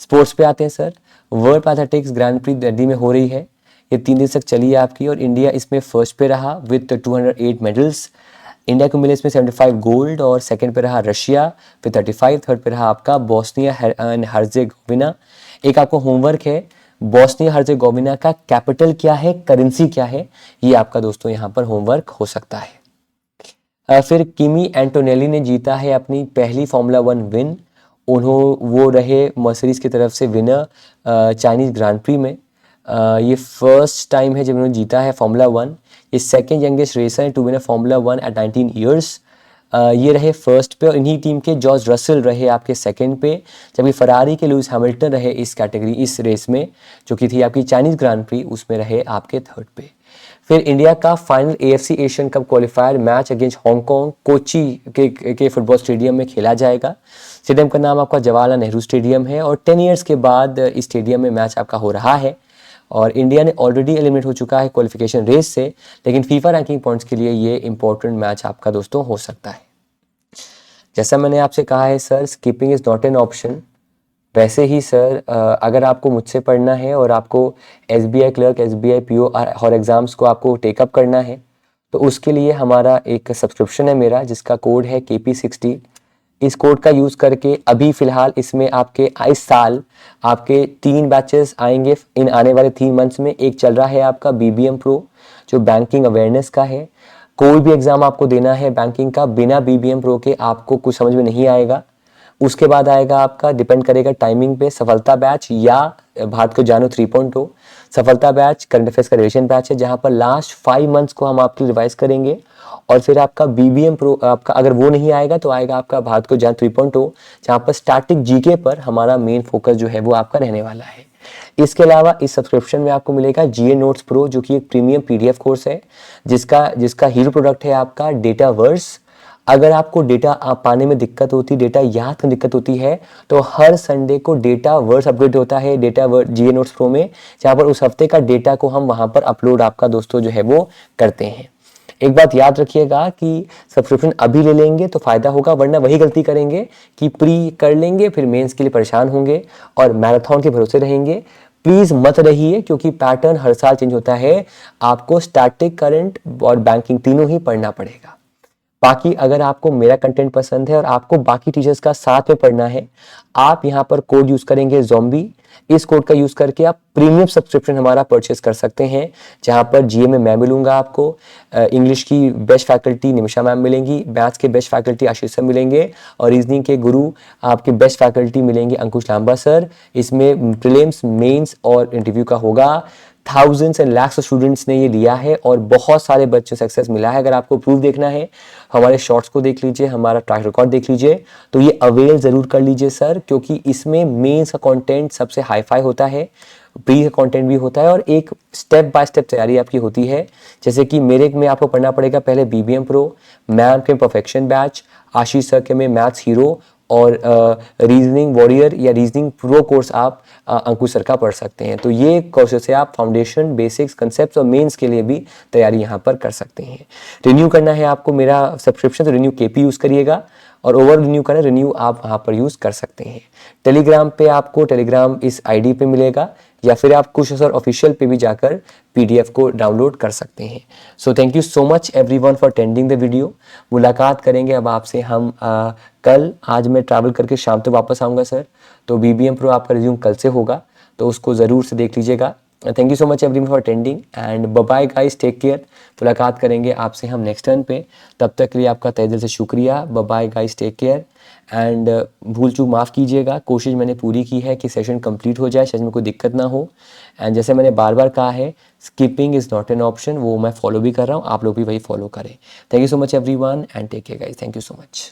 Sports पे आते हैं sir. World Athletics Grand Prix Delhi में हो रही है, ये 3 दिन तक चली है आपकी, और इंडिया इसमें फर्स्ट पे रहा विद 208 मेडल्स। इंडिया को मिले इसमें 75 गोल्ड, और सेकंड पे रहा रशिया विद 35, थर्ड पे रहा आपका बोस्निया एंड हर्जेगोविना। एक आपको होमवर्क है, बॉस्निया हर्जेगोविना का कैपिटल क्या है, करेंसी क्या है, ये आपका दोस्तों यहाँ पर होमवर्क हो सकता है। फिर किमी एंटोनेली ने जीता है अपनी पहली फार्मूला 1 विन। वो रहे मर्सिडीज की तरफ से विनर चाइनीज ग्रांड प्री में। ये फर्स्ट टाइम है जब उन्होंने जीता है फार्मूला 1। ये second youngest racer to win formula 1 at 19 years. ये रहे फर्स्ट पे, और इन्हीं टीम के जॉर्ज रसल रहे आपके सेकंड पे, जबकि फरारी के लुइस हैमिल्टन रहे इस कैटेगरी, इस रेस में जो कि थी आपकी चाइनीज ग्रांड प्री, उसमें रहे आपके थर्ड पे। फिर इंडिया का final AFC Asian cup qualifier match against Hong Kong Kochi के फुटबॉल स्टेडियम में खेला जाएगा। स्टेडियम का नाम आपका जवाहरलाल नेहरू स्टेडियम है, और 10 ईयर्स के बाद इस स्टेडियम में मैच आपका हो रहा है। और इंडिया ने ऑलरेडी एलिमिनेट हो चुका है क्वालिफिकेशन रेस से, लेकिन फीफा रैंकिंग पॉइंट्स के लिए ये इंपॉर्टेंट मैच आपका दोस्तों हो सकता है। जैसा मैंने आपसे कहा है sir, skipping is not an option. वैसे ही सर, अगर आपको मुझसे पढ़ना है और आपको एसबीआई क्लर्क, एसबीआई पीओ और एग्ज़ाम्स को आपको टेकअप करना है, तो उसके लिए हमारा एक सब्सक्रिप्शन है मेरा, जिसका कोड है KP60। इस कोड का यूज़ करके अभी फ़िलहाल इसमें आपके इस साल आपके 3 बैचेस आएंगे इन आने वाले 3 मंथ्स में। एक चल रहा है आपका BBM प्रो, जो बैंकिंग अवेयरनेस का है। कोई भी एग्ज़ाम आपको देना है बैंकिंग का बिना BBM प्रो के आपको कुछ समझ में नहीं आएगा। उसके बाद आएगा आपका, डिपेंड करेगा टाइमिंग पे, सफलता बैच या भारत को जानो 3.0। सफलता बैच करंट अफेयर्स का रिविजन बैच है, जहां पर लास्ट 5 मंथ्स को हम आपकी रिवाइज करेंगे। और फिर आपका BBM प्रो, आपका अगर वो नहीं आएगा तो आएगा आपका भारत को जान 3.0, जहां पर स्टैटिक जीके पर हमारा मेन फोकस जो है वो आपका रहने वाला है। इसके अलावा इस सब्सक्रिप्शन में आपको मिलेगा GA नोट्स प्रो, जो कि एक प्रीमियम PDF कोर्स है, जिसका हीरो प्रोडक्ट है आपका डेटावर्स। अगर आपको डेटा पाने में दिक्कत होती, डेटा याद करने में दिक्कत होती है, तो हर संडे को डेटा वर्स अपडेट होता है data verse GA notes pro में, जहाँ पर उस हफ्ते का डेटा को हम वहाँ पर अपलोड आपका दोस्तों जो है वो करते हैं। एक बात याद रखिएगा कि सब्सक्रिप्शन अभी ले लेंगे तो फायदा होगा, वरना वही गलती करेंगे कि प्री कर लेंगे, फिर मेंस के लिए परेशान होंगे और मैराथन के भरोसे रहेंगे। प्लीज मत रहिए, क्योंकि पैटर्न हर साल चेंज होता है। आपको स्टैटिक, करंट और बैंकिंग तीनों ही पढ़ना पड़ेगा। बाकी अगर आपको मेरा कंटेंट पसंद है और आपको बाकी टीचर्स का साथ में पढ़ना है, आप यहाँ पर कोड यूज करेंगे ज़ॉम्बी। इस कोड का यूज करके आप प्रीमियम सब्सक्रिप्शन हमारा परचेस कर सकते हैं, जहाँ पर GA में मैं मिलूंगा आपको, इंग्लिश की बेस्ट फैकल्टी निमिषा मैम मिलेंगी, मैथ्स के बेस्ट फैकल्टी आशीष सर मिलेंगे, और रीजनिंग के गुरु आपके बेस्ट फैकल्टी मिलेंगे अंकुश लांबा सर। इसमें प्रीलिम्स, मेंस और इंटरव्यू का होगा। थाउजेंड्स एंड लैक्स स्टूडेंट्स ने ये लिया है और बहुत सारे बच्चों सक्सेस मिला है। अगर आपको प्रूफ देखना है, हमारे शॉर्ट्स को देख लीजिए, हमारा ट्रैक रिकॉर्ड देख लीजिए, तो ये अवेल जरूर कर लीजिए सर, क्योंकि इसमें मेंस का कंटेंट सबसे हाई फाई होता है, प्री का कंटेंट भी होता है, और एक स्टेप बाय स्टेप तैयारी आपकी होती है। जैसे कि मेरे में आपको पढ़ना पड़ेगा पहले BBM प्रो, मैम के परफेक्शन बैच, आशीष सर के में मैथ्स हीरो, और रीजनिंग वॉरियर या रीजनिंग प्रो कोर्स आप अंकुश सर का पढ़ सकते हैं। तो ये कोर्सेज से आप फाउंडेशन, बेसिक्स, कंसेप्ट्स और मेंस के लिए भी तैयारी यहाँ पर कर सकते हैं। रिन्यू करना है आपको मेरा सब्सक्रिप्शन, तो रिन्यू KP यूज़ करिएगा, और ओवर रिन्यू करना, रिन्यू आप वहाँ पर यूज़ कर सकते हैं। टेलीग्राम पे आपको, टेलीग्राम इस ID पे मिलेगा, या फिर आप कुछ सर ऑफिशियल पे भी जाकर PDF को डाउनलोड कर सकते हैं। So thank you so much everyone for attending the video. मुलाकात करेंगे अब आपसे हम कल। आज मैं ट्रैवल करके शाम तक वापस आऊँगा सर, तो BBM प्रो आपका रिज्यूम कल से होगा, तो उसको ज़रूर से देख लीजिएगा। Thank you so much everyone for attending and bye bye guys, take care. मुलाकात करेंगे आपसे हम नेक्स्ट टर्न पे, तब तक के लिए आपका तहे दिल से शुक्रिया। Bye bye guys, take care and भूल चूक माफ़ कीजिएगा। कोशिश मैंने पूरी की है कि सेशन कंप्लीट हो जाए, सेशन में कोई दिक्कत ना हो। एंड जैसे मैंने बार बार कहा है, skipping is not an option, वो मैं फॉलो भी कर रहा हूँ, आप लोग भी वही फॉलो करें। Thank you so much everyone and take care guys, thank you so much.